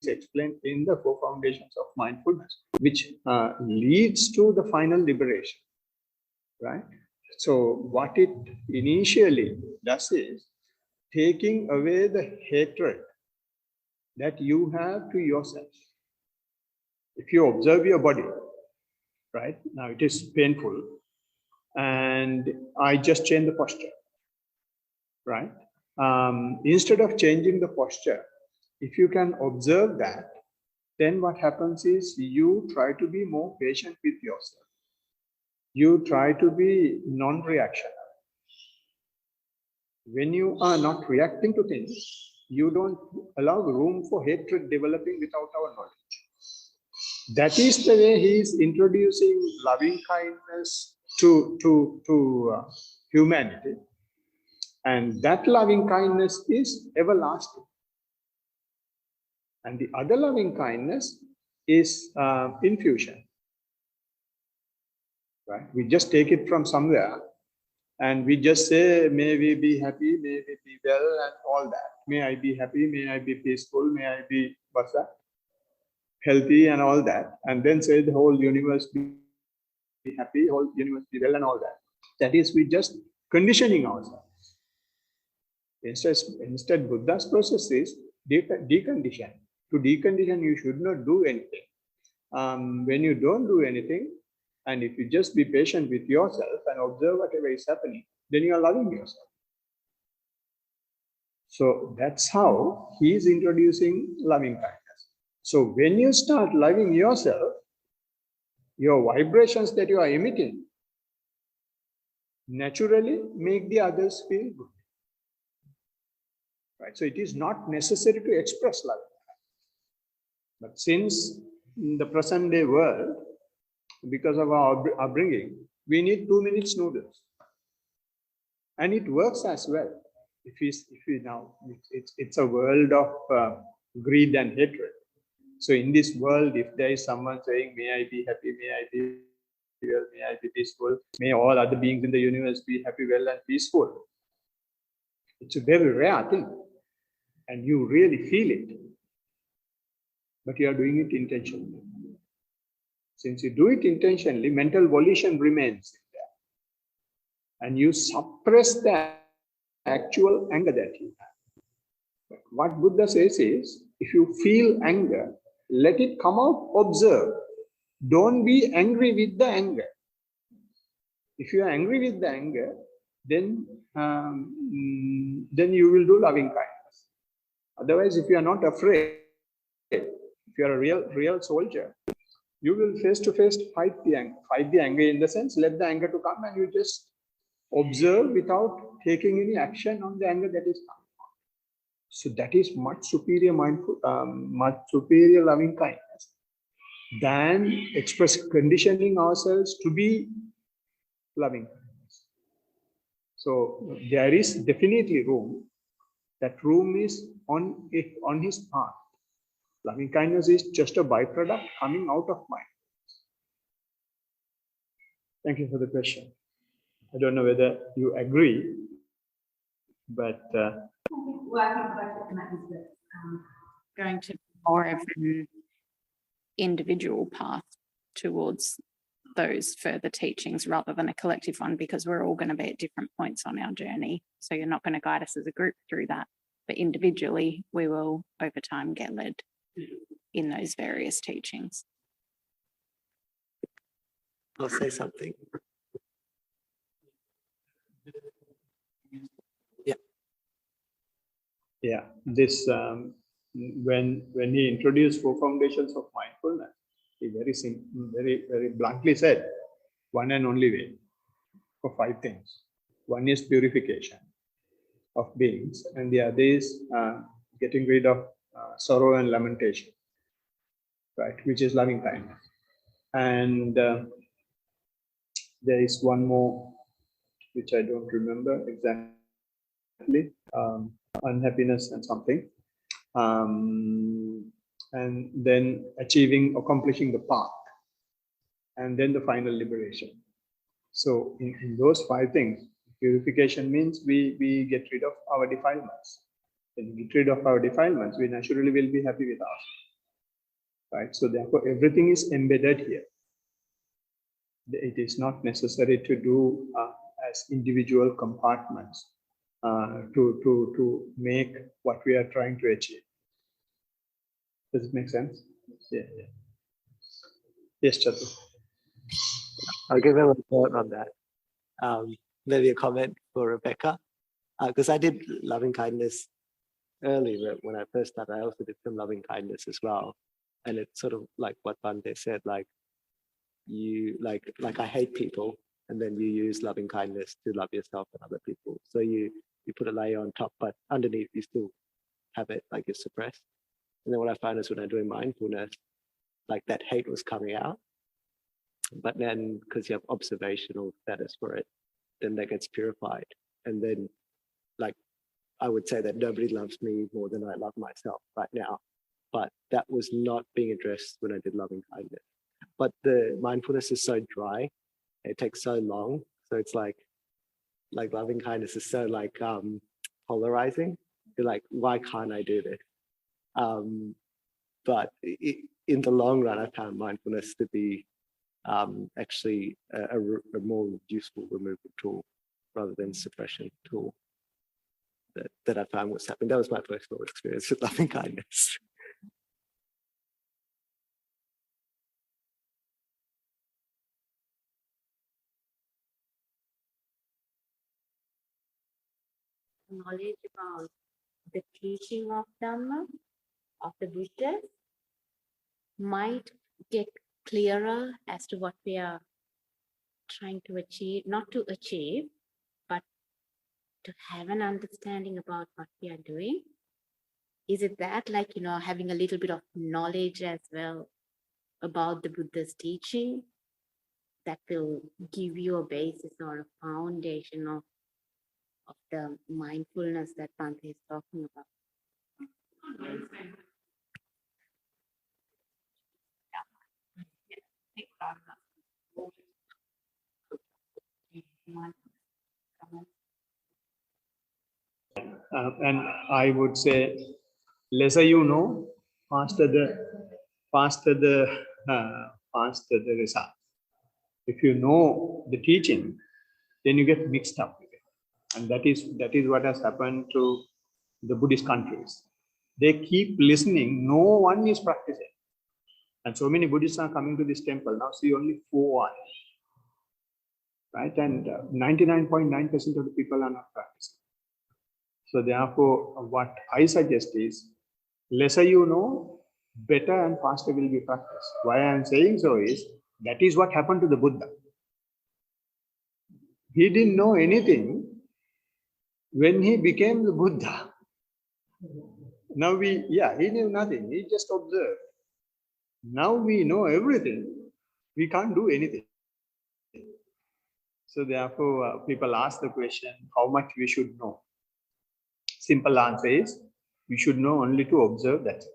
explained in the 4 foundations of mindfulness, which leads to the final liberation, right? So what it initially does is taking away the hatred that you have to yourself. If you observe your body, right, now it is painful and I just change the posture, right? Instead of changing the posture, if you can observe that, then what happens is you try to be more patient with yourself. You try to be non-reactionary. When you are not reacting to things, you don't allow room for hatred developing without our knowledge. That is the way he is introducing loving kindness to humanity. And that loving kindness is everlasting. And the other loving kindness is infusion. Right? We just take it from somewhere and we just say, may we be happy, may we be well, and all that. May I be happy, may I be peaceful, may I be, what's that? Healthy and all that. And then say the whole universe be happy, whole universe be well, and all that. That is, we just conditioning ourselves. Instead, Buddha's process is decondition. To decondition, you should not do anything. When you don't do anything, and if you just be patient with yourself and observe whatever is happening, then you are loving yourself. So that's how he is introducing loving kindness. So when you start loving yourself, your vibrations that you are emitting naturally make the others feel good. Right? So it is not necessary to express love. But since in the present day world, because of our upbringing, we need 2 minutes noodles. And it works as well. If we now, it's a world of greed and hatred. So in this world, if there is someone saying, may I be happy, may I be well, may I be peaceful, may all other beings in the universe be happy, well, and peaceful. It's a very rare thing. And you really feel it. But you are doing it intentionally. Since you do it intentionally, mental volition remains there. And you suppress the actual anger that you have. But what Buddha says is, if you feel anger, let it come out, observe. Don't be angry with the anger. If you are angry with the anger, then you will do loving kindness. Otherwise, if you are not afraid, if you are a real soldier, you will face to face fight the anger. Fight the anger in the sense, let the anger to come and you just observe without taking any action on the anger that is coming. So that is much superior much superior loving kindness than conditioning ourselves to be loving kindness. So there is definitely room. That room is on his path. Loving kindness is just a byproduct coming out of mind. Thank you for the question. I don't know whether you agree, but Working question is that going to be more of an individual path towards those further teachings rather than a collective one, because we're all going to be at different points on our journey. So you're not going to guide us as a group through that, but individually we will over time get led in those various teachings. I'll say something. Yeah, this when he introduced 4 foundations of mindfulness, he very bluntly said, one and only way for 5 things. One is purification of beings, and the other is getting rid of sorrow and lamentation, right? Which is loving kindness. And there is one more, which I don't remember exactly. Unhappiness and something, and then accomplishing the path, and then the final liberation. So in those 5 things, purification means we get rid of our defilements. When we get rid of our defilements, we naturally will be happy with ourselves, right? So therefore, everything is embedded here. It is not necessary to do as individual compartments. To make what we are trying to achieve. Does it make sense? Yeah. Yes, Chatu. I'll give him a thought on that. Maybe a comment for Rebecca, because I did loving kindness early, but when I first started, I also did some loving kindness as well. And it's sort of like what Bante said, like you like I hate people, and then you use loving kindness to love yourself and other people. So you put a layer on top, but underneath you still have it like it's suppressed. And then what I found is when I'm doing mindfulness, like that hate was coming out. But then because you have observational status for it, then that gets purified. And then like I would say that nobody loves me more than I love myself right now. But that was not being addressed when I did loving kindness. But the mindfulness is so dry, it takes so long. So it's like loving kindness is so like polarizing. You're like, why can't I do this? But in the long run, I found mindfulness to be actually a more useful removal tool rather than suppression tool that I found was happening. That was my personal experience with loving kindness. Knowledge about the teaching of Dhamma, of the Buddha, might get clearer as to what we are trying to achieve, not to achieve, but to have an understanding about what we are doing. Is it that, like, having a little bit of knowledge as well about the Buddha's teaching that will give you a basis or a foundation of the mindfulness that Bante is talking about? And I would say, lesser you know, faster the result. If you know the teaching, then you get mixed up with it, and that is what has happened to the Buddhist countries. They keep listening. No one is practicing, and so many Buddhists are coming to this temple now. See, only 4 are, right? And 99.9% of the people are not practicing. So therefore, what I suggest is, lesser you know, better and faster will be practiced. Why I am saying so is, that is what happened to the Buddha. He didn't know anything when he became the Buddha. Now he knew nothing. He just observed. Now we know everything. We can't do anything. So therefore, people ask the question, how much we should know? Simple answer is, we should know only to observe, that's it.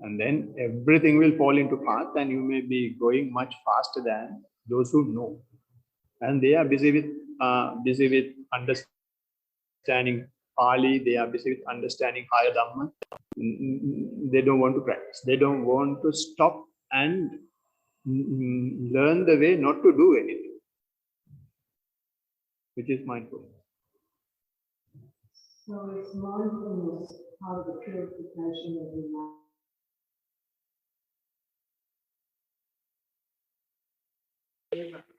And then everything will fall into path, and you may be going much faster than those who know. And they are busy with understanding Pali, they are busy with understanding higher Dhamma. They don't want to practice. They don't want to stop and learn the way not to do anything, which is mindfulness. So it's mindfulness part of the purification of your mind.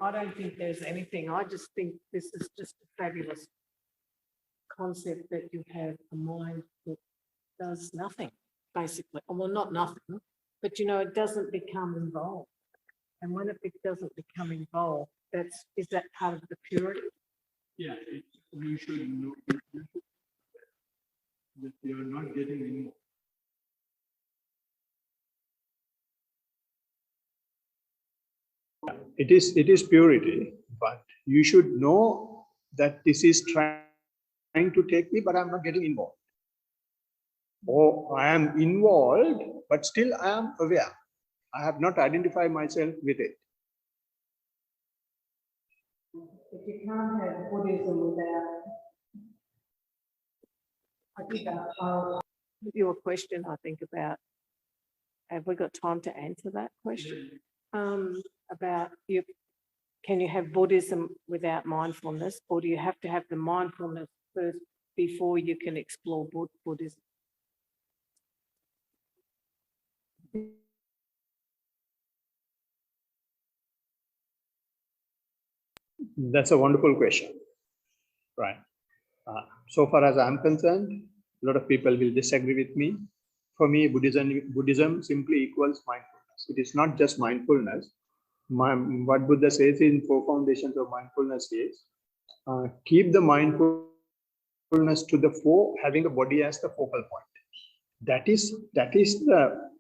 I don't think there's anything. I just think this is just a fabulous concept that you have a mind that does nothing, basically. Well, not nothing, but it doesn't become involved. And when it doesn't become involved, is that part of the purity? Yeah, you should know that you are not getting involved. It is purity, but you should know that this is trying to take me, but I'm not getting involved. Or I am involved, but still I am aware. I have not identified myself with it. But you can't have Buddhism without. I think I'll Give you a question, I think, about, have we got time to answer that question? About can you have Buddhism without mindfulness, or do you have to have the mindfulness first before you can explore Buddhism? That's a wonderful question, right? So far as I'm concerned, a lot of people will disagree with me. For me, Buddhism simply equals mindfulness. It is not just mindfulness. What Buddha says in 4 foundations of mindfulness is, keep the mindfulness to the fore, having the body as the focal point. That is the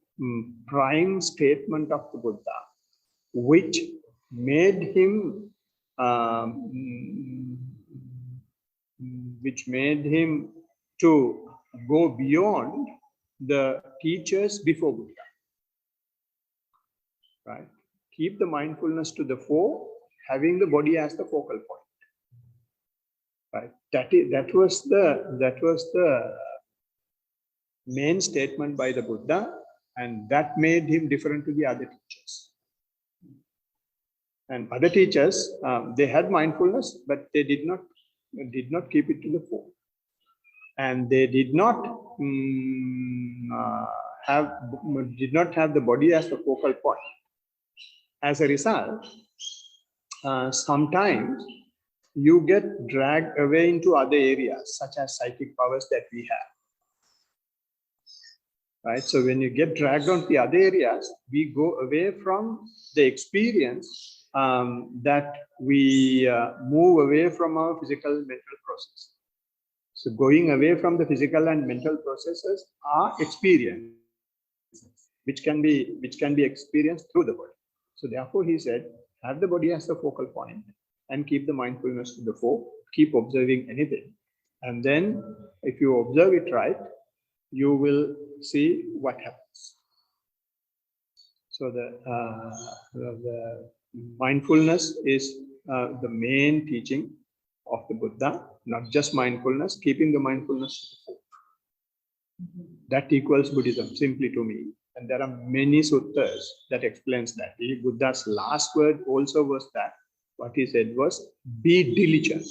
prime statement of the Buddha, which made him to go beyond the teachers before Buddha. Right? Keep the mindfulness to the fore, having the body as the focal point. Right? That was the main statement by the Buddha, and that made him different to the other teachers. And other teachers, they had mindfulness, but they did not keep it to the fore, and they did not have the body as the focal point. As a result, sometimes you get dragged away into other areas, such as psychic powers that we have. Right? So when you get dragged on the other areas, we go away from the experience that we move away from our physical and mental process. So going away from the physical and mental processes are experience, which can be experienced through the body. So therefore, he said, have the body as the focal point and keep the mindfulness to the fore, keep observing anything. And then if you observe it right, you will see what happens. So the mindfulness is the main teaching of the Buddha, not just mindfulness, keeping the mindfulness to the fore. That equals Buddhism, simply to me. And there are many suttas that explains that. Buddha's last word also was that. What he said was, be diligent.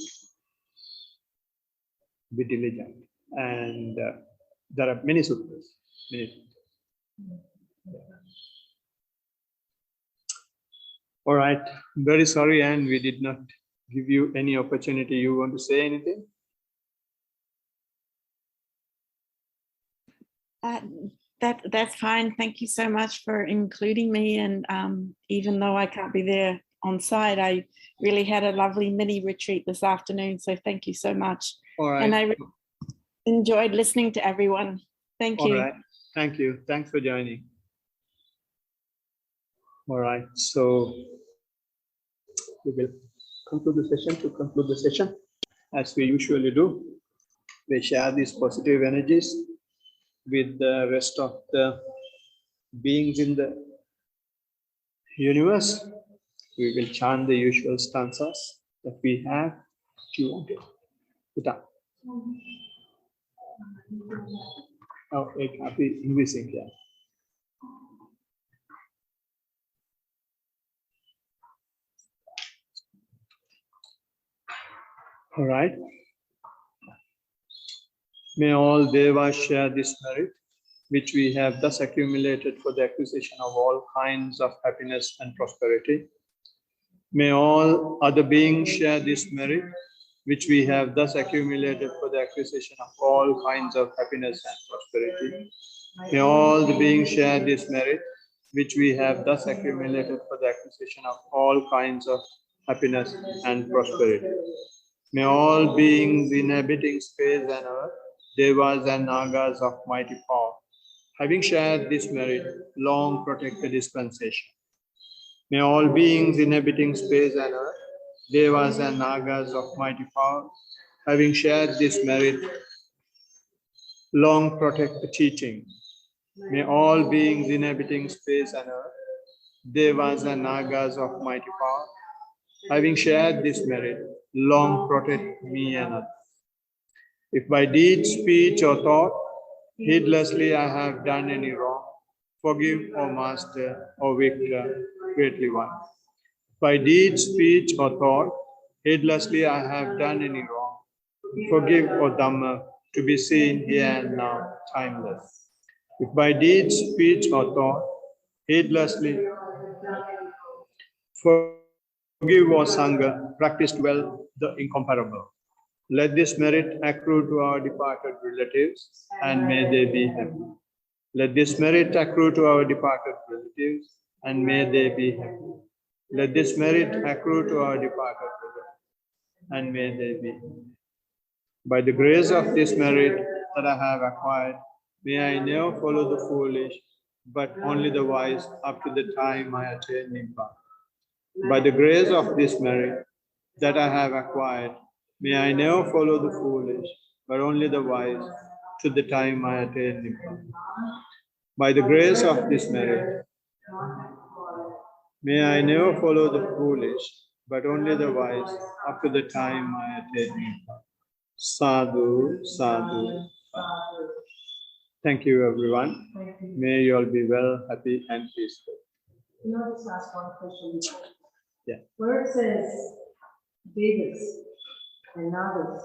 Be diligent. And there are many suttas. All right. Very sorry, Anne, we did not give you any opportunity. You want to say anything? That's fine. Thank you so much for including me. And even though I can't be there on site, I really had a lovely mini retreat this afternoon. So thank you so much. All right. And I enjoyed listening to everyone. Thank you. All right. Thank you. Thanks for joining. All right. So we will conclude the session. To conclude the session, as we usually do, we share these positive energies with the rest of the beings in the universe. We will chant the usual stanzas that we have. Do you want it? Put up. Oh, एक अभी English में क्या? All right. May all devas share this merit, which we have thus accumulated for the acquisition of all kinds of happiness and prosperity. May all other beings share this merit, which we have thus accumulated for the acquisition of all kinds of happiness and prosperity. May all the beings share this merit, which we have thus accumulated for the acquisition of all kinds of happiness and prosperity. May all beings inhabiting space and earth, devas and nagas of mighty power, having shared this merit, long protect the dispensation. May all beings inhabiting space and earth, devas and nagas of mighty power, having shared this merit, long protect the teaching. May all beings inhabiting space and earth, devas and nagas of mighty power, having shared this merit, long protect me and others. If by deed, speech, or thought, heedlessly I have done any wrong, forgive, O Master, O Victor, greatly one. By deed, speech, or thought, heedlessly I have done any wrong, forgive, O Dhamma, to be seen here and now, timeless. If by deed, speech, or thought, heedlessly, forgive, O Sangha, practiced well the incomparable. Let this merit accrue to our departed relatives, and may they be happy. Let this merit accrue to our departed relatives, and may they be happy. Let this merit accrue to our departed relatives, and may they be happy. By the grace of this merit that I have acquired, may I never follow the foolish, but only the wise up to the time I attain Nibbana. By the grace of this merit that I have acquired, may I never follow the foolish, but only the wise to the time I attain Nibbana. By the grace of this merit, may I never follow the foolish, but only the wise up to the time I attain Nibbana. Sadhu, sadhu. Thank you, everyone. May you all be well, happy, and peaceful. Can I just ask one question? Yeah. Where it says Devas and Nagas,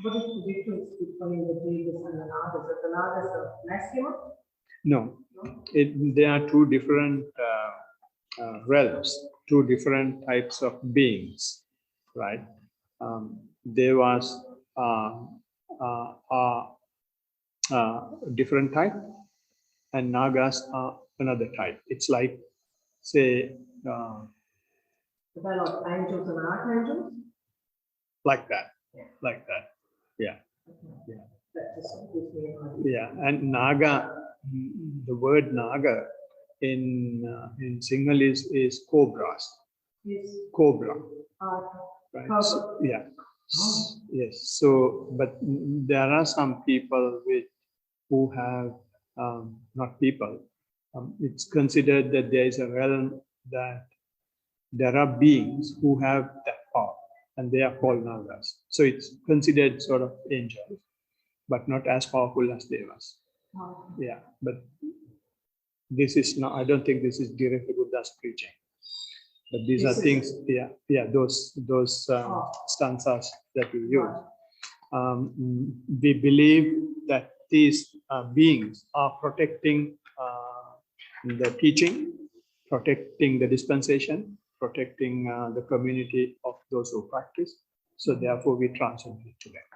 what is the difference between the Devas and the Nagas? Are the Nagas are masculine? No, they are two different realms, two different types of beings, right? Devas are different type, and Nagas are another type. It's like, say, Are they like angels and archangels? like that, like that. Yeah, That just gives me an idea. yeah. And Naga, the word Naga in Sinhala is cobras, Yes. cobra, Uh, right? Cobra. So, yeah. Yes. So, but there are some people who have not people. It's considered that there is a realm that there are beings who have that power, and they are called Nagas. So it's considered sort of angels, but not as powerful as Devas. Yeah, but this is not. I don't think this is directly Buddha's preaching. But these This are is- things. Yeah. Those stanzas that we use. We believe that these beings are protecting the teaching, protecting the dispensation, protecting the community of those who practice. So therefore, we translate to them.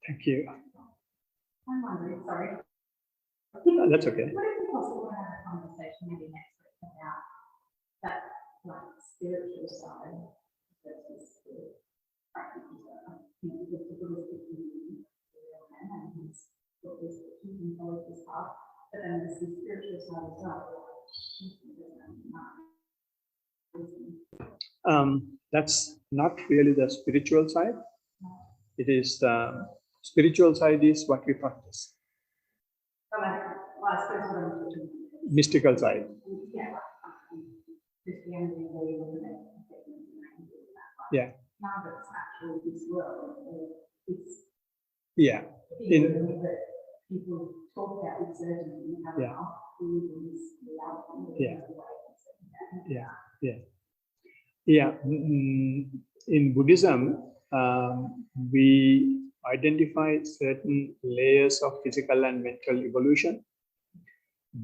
Thank you. I'm wondering, sorry. That's okay. Would it be possible to have a conversation maybe next week about that, like, spiritual side versus the practical side? Because the Buddhist teaching and his what was teaching follows this path, but then there's the spiritual side as well. That's not really the spiritual side. It is the spiritual side is what we practice. But I suppose what I'm teaching, Mystical side. yeah, Christianity, they look at it. Yeah. Now that it's actually this world, it's Yeah. Even that people talk about with certainty, you have Yeah. enough reasons, reality, Yeah. the way it's said. Yeah. Yeah. Yeah. In Buddhism, we identify certain layers of physical and mental evolution.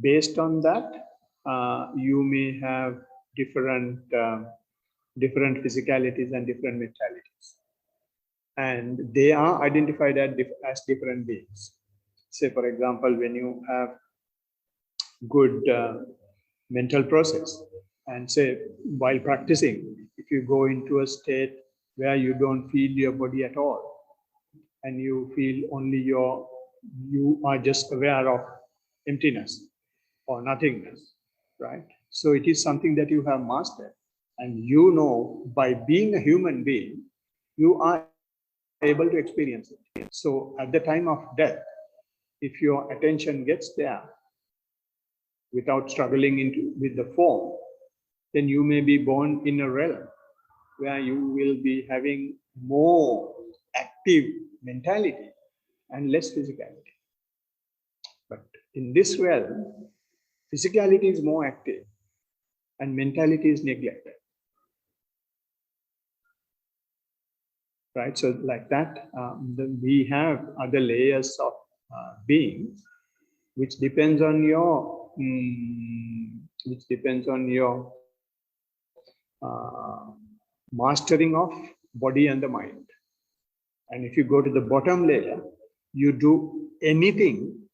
Based on that, you may have different different physicalities and different mentalities, and they are identified as different beings. Say, for example, when you have good mental process, and say while practicing, if you go into a state where you don't feel your body at all, and you feel only you are just aware of emptiness or nothingness, right? So it is something that you have mastered, and you know, by being a human being, you are able to experience it. So at the time of death, if your attention gets there without struggling with the form, then you may be born in a realm where you will be having more active mentality and less physicality. But in this realm, physicality is more active and mentality is neglected. Right? So like that, we have other layers of being, which depends on your mastering of body and the mind. And if you go to the bottom layer, you do anything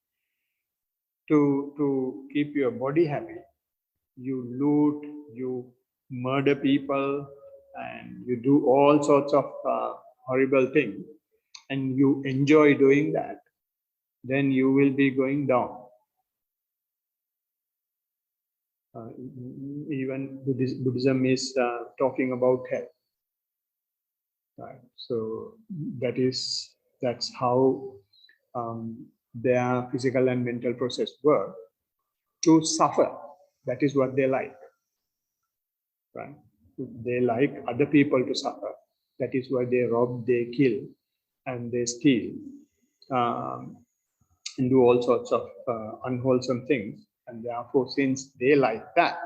to keep your body happy. You loot, you murder people, and you do all sorts of horrible things, and you enjoy doing that, then you will be going down. Even Buddhism is talking about hell. Right. So that's how their physical and mental process work. To suffer, that is what they like. Right? They like other people to suffer. That is why they rob, they kill, and they steal, and do all sorts of unwholesome things. And therefore, since they like that,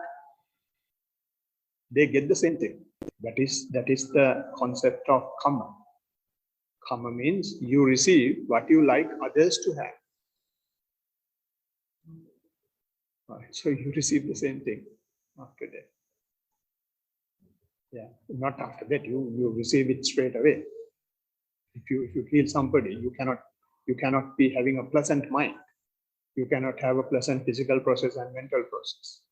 they get the same thing. That is the concept of karma. Karma means you receive what you like others to have. Right. So you receive the same thing after that. Yeah, not after that. You receive it straight away. If you kill somebody, you cannot be having a pleasant mind. You cannot have a pleasant physical process and mental process.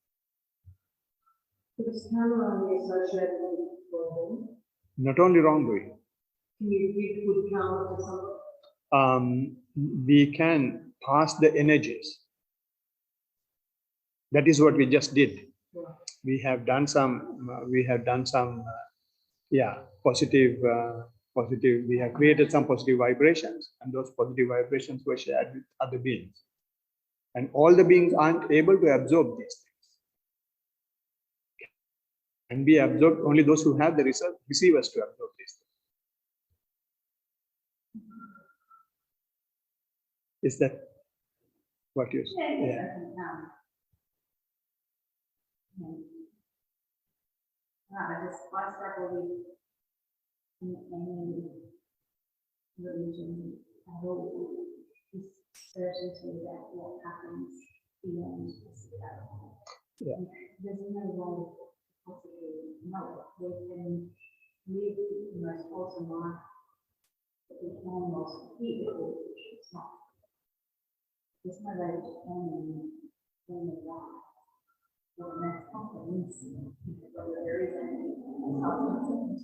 Does karma be associated with wrongdoing? Not only wrongdoing. Can you give good karma to someone? We can pass the energies. That is what we just did. Yeah. We have done some. Positive. We have created some positive vibrations, and those positive vibrations were shared with other beings. And all the beings aren't able to absorb these things. And be absorbed only those who have the receivers to absorb these things. Is that what you say? Yeah. I struggle with any religion at all, this certainty about what happens beyond this. Yeah. There's no way to possibly know it. We can live the most awesome life that we can whilst here, it's not. There's no way to determine when we die. Well, that's confidence, whether there is any substance.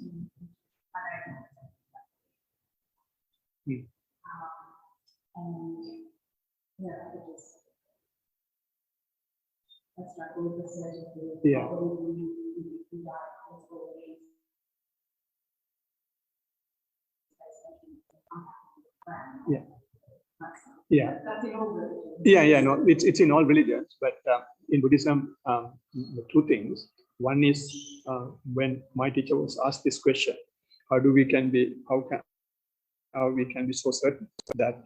I don't know. And yeah, that's like all the certainty of Yeah. we die as well as Yeah. Yeah. That's in all religions. Yeah. No, it's in all religions, but in Buddhism, the two things. One is when my teacher was asked this question: how can we can be so certain that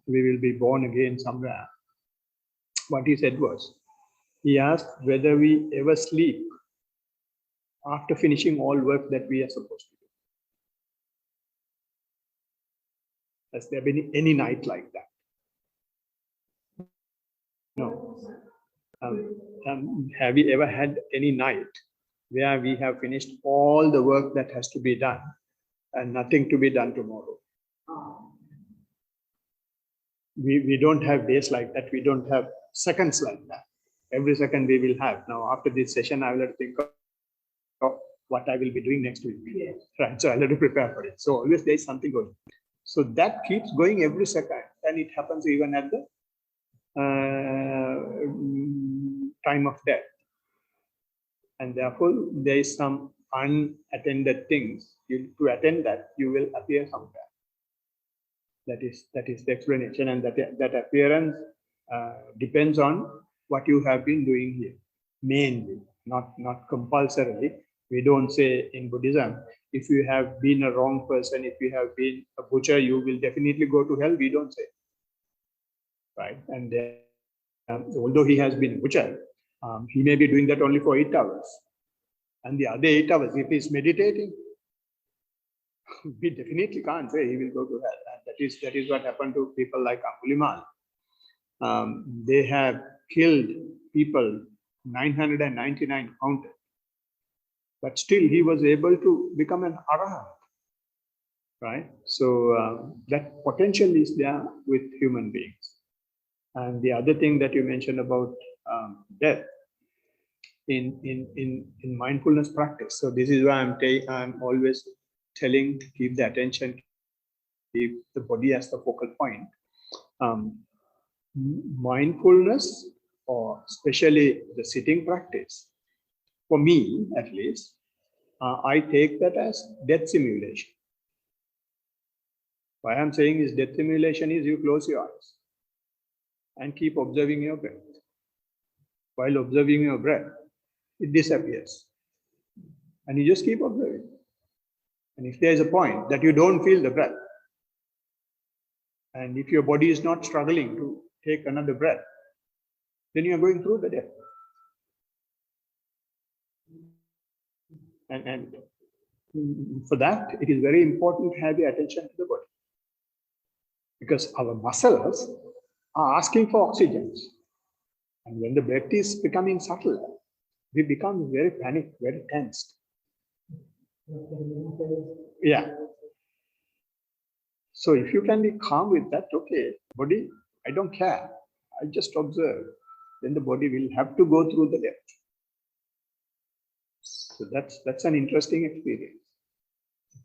we will be born again somewhere. What he said was, he asked whether we ever sleep after finishing all work that we are supposed to do. Has there been any night like that? No. Have we ever had any night where we have finished all the work that has to be done and nothing to be done tomorrow? We don't have days like that. We don't have seconds like that. Every second we will have. Now, after this session, I will have to think of what I will be doing next week. Yes. Right. So I'll have to prepare for it. So always there is something going. So that keeps going every second. And it happens even at the time of death. And therefore, there is some unattended things. To attend that, you will appear somewhere. That is the explanation, and that appearance depends on what you have been doing here, mainly, not compulsorily. We don't say in Buddhism, if you have been a wrong person, if you have been a butcher, you will definitely go to hell. We don't say, right? And although he has been a butcher, he may be doing that only for 8 hours, and the other 8 hours, if he's meditating, we definitely can't say he will go to hell. And that is what happened to people like Angulimal. They have killed people 999 counted, but still he was able to become an arahant, right? So that potential is there with human beings. And the other thing that you mentioned about death in mindfulness practice. So this is why I'm always telling to keep the attention, keep the body as the focal point. Mindfulness, or especially the sitting practice, for me at least, I take that as death simulation. Why I'm saying is death simulation is you close your eyes and keep observing your breath. While observing your breath, it disappears. And you just keep observing. And if there is a point that you don't feel the breath, and if your body is not struggling to take another breath, then you are going through the death. And for that, it is very important to have your attention to the body. Because our muscles are asking for oxygen. And when the breath is becoming subtle, we become very panicked, very tensed. Yeah. So if you can be calm with that, okay, body, I don't care. I just observe. Then the body will have to go through the depth. So that's an interesting experience.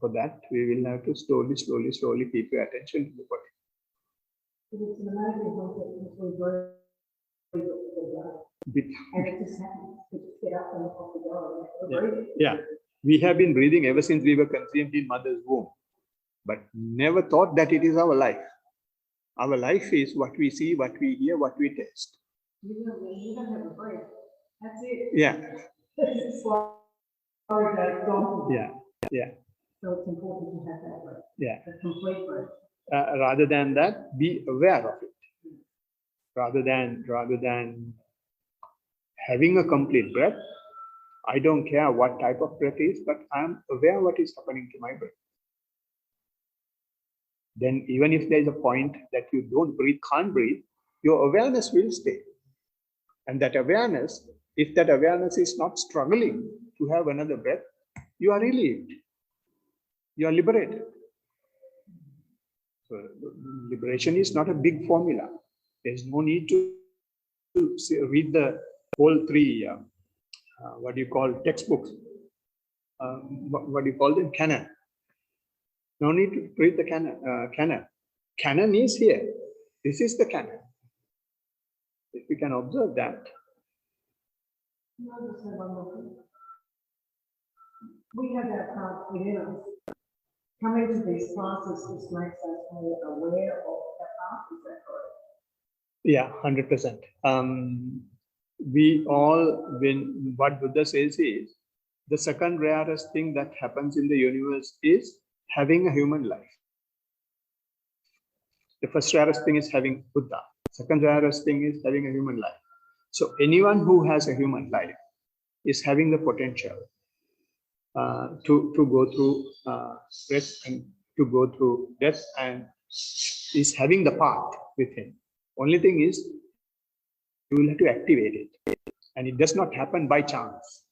For that, we will have to slowly keep your attention to the body. It's an amazing concept to breathe. And it just happens to get up and off the go. Yeah, we have been breathing ever since we were conceived in mother's womb, but never thought that it is our life. Our life is what we see, what we hear, what we taste. You don't have a breath. That's it. Yeah. It's slow down. Yeah. So it's important to have that breath. Yeah. The complete breath. Rather than that, be aware of it. Rather than having a complete breath, I don't care what type of breath is, but I'm aware what is happening to my breath. Then even if there is a point that you don't breathe, can't breathe, your awareness will stay. And that awareness, if that awareness is not struggling to have another breath, you are relieved. You are liberated. So liberation is not a big formula. There's no need to read the whole three, what do you call, textbooks. What do you call them? Canon. No need to read the canon. Canon is here. This is the canon. If we can observe that. We have our path within us. Coming to these classes just makes us more aware of the path. Is that correct? Yeah, 100%. We all, when what Buddha says is, the second rarest thing that happens in the universe is having a human life. The first rarest thing is having Buddha. Second rarest thing is having a human life. So anyone who has a human life is having the potential to go through death and to go through death, and is having the path with him. Only thing is, you will have to activate it, and it does not happen by chance.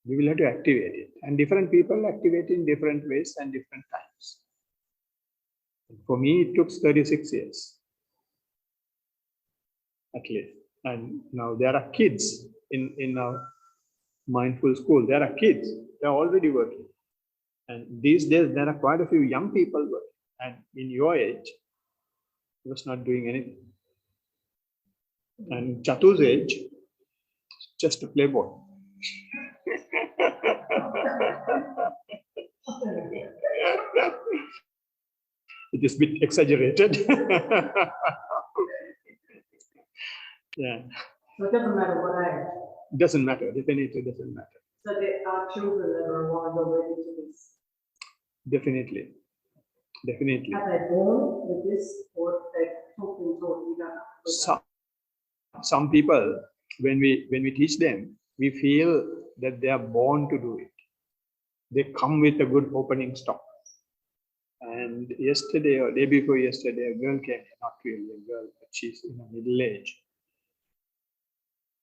You will have to activate it, and different people activate in different ways and different times. For me, it took 36 years, at least. And now there are kids in our mindful school. There are kids, they're already working. And these days, there are quite a few young people working. And in your age, he was not doing anything. And Chatu's age, just to play ball. It is a bit exaggerated. Yeah, So it doesn't matter what age. doesn't matter, definitely doesn't matter. So there are children that are alive already to this. Definitely, definitely. Are they born with this, or they taught them taught you don't? Some people, when we teach them, we feel that they are born to do it. They come with a good opening stock. And yesterday or day before yesterday, a girl came, not really a girl, but she's in a middle age.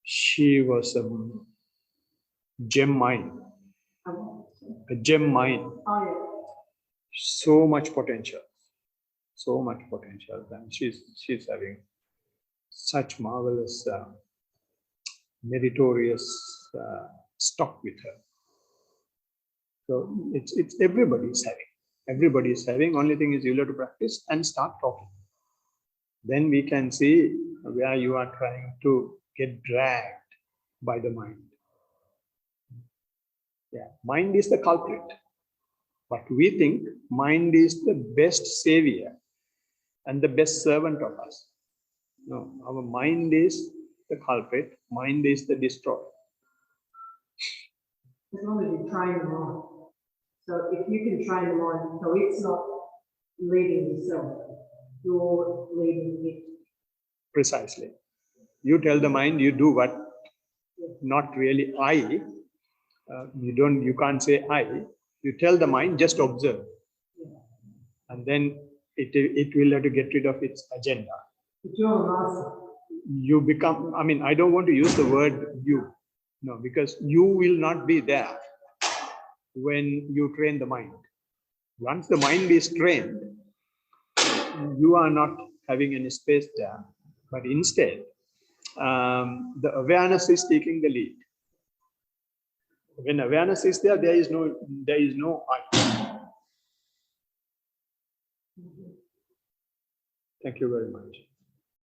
She was a gem mine, a gem mine. Oh, yeah. So much potential, and she's having such marvelous, meritorious stock with her. So it's everybody's having. Only thing is, you have to practice and start talking. Then we can see where you are trying to get dragged by the mind. Yeah, mind is the culprit. But we think mind is the best savior and the best servant of us. No, our mind is the culprit, mind is the destroyer. As long as you train the mind. So if you can train the mind, so it's not leading yourself, you're leading it. Precisely. You tell the mind, you do what, not really I. You can't say I. You tell the mind, just observe. And then it will have to get rid of its agenda. But you're a master. You become, I don't want to use the word you. No, because you will not be there when you train the mind. Once the mind is trained, you are not having any space there. But instead, the awareness is taking the lead. When awareness is there, there is no I. Thank you very much.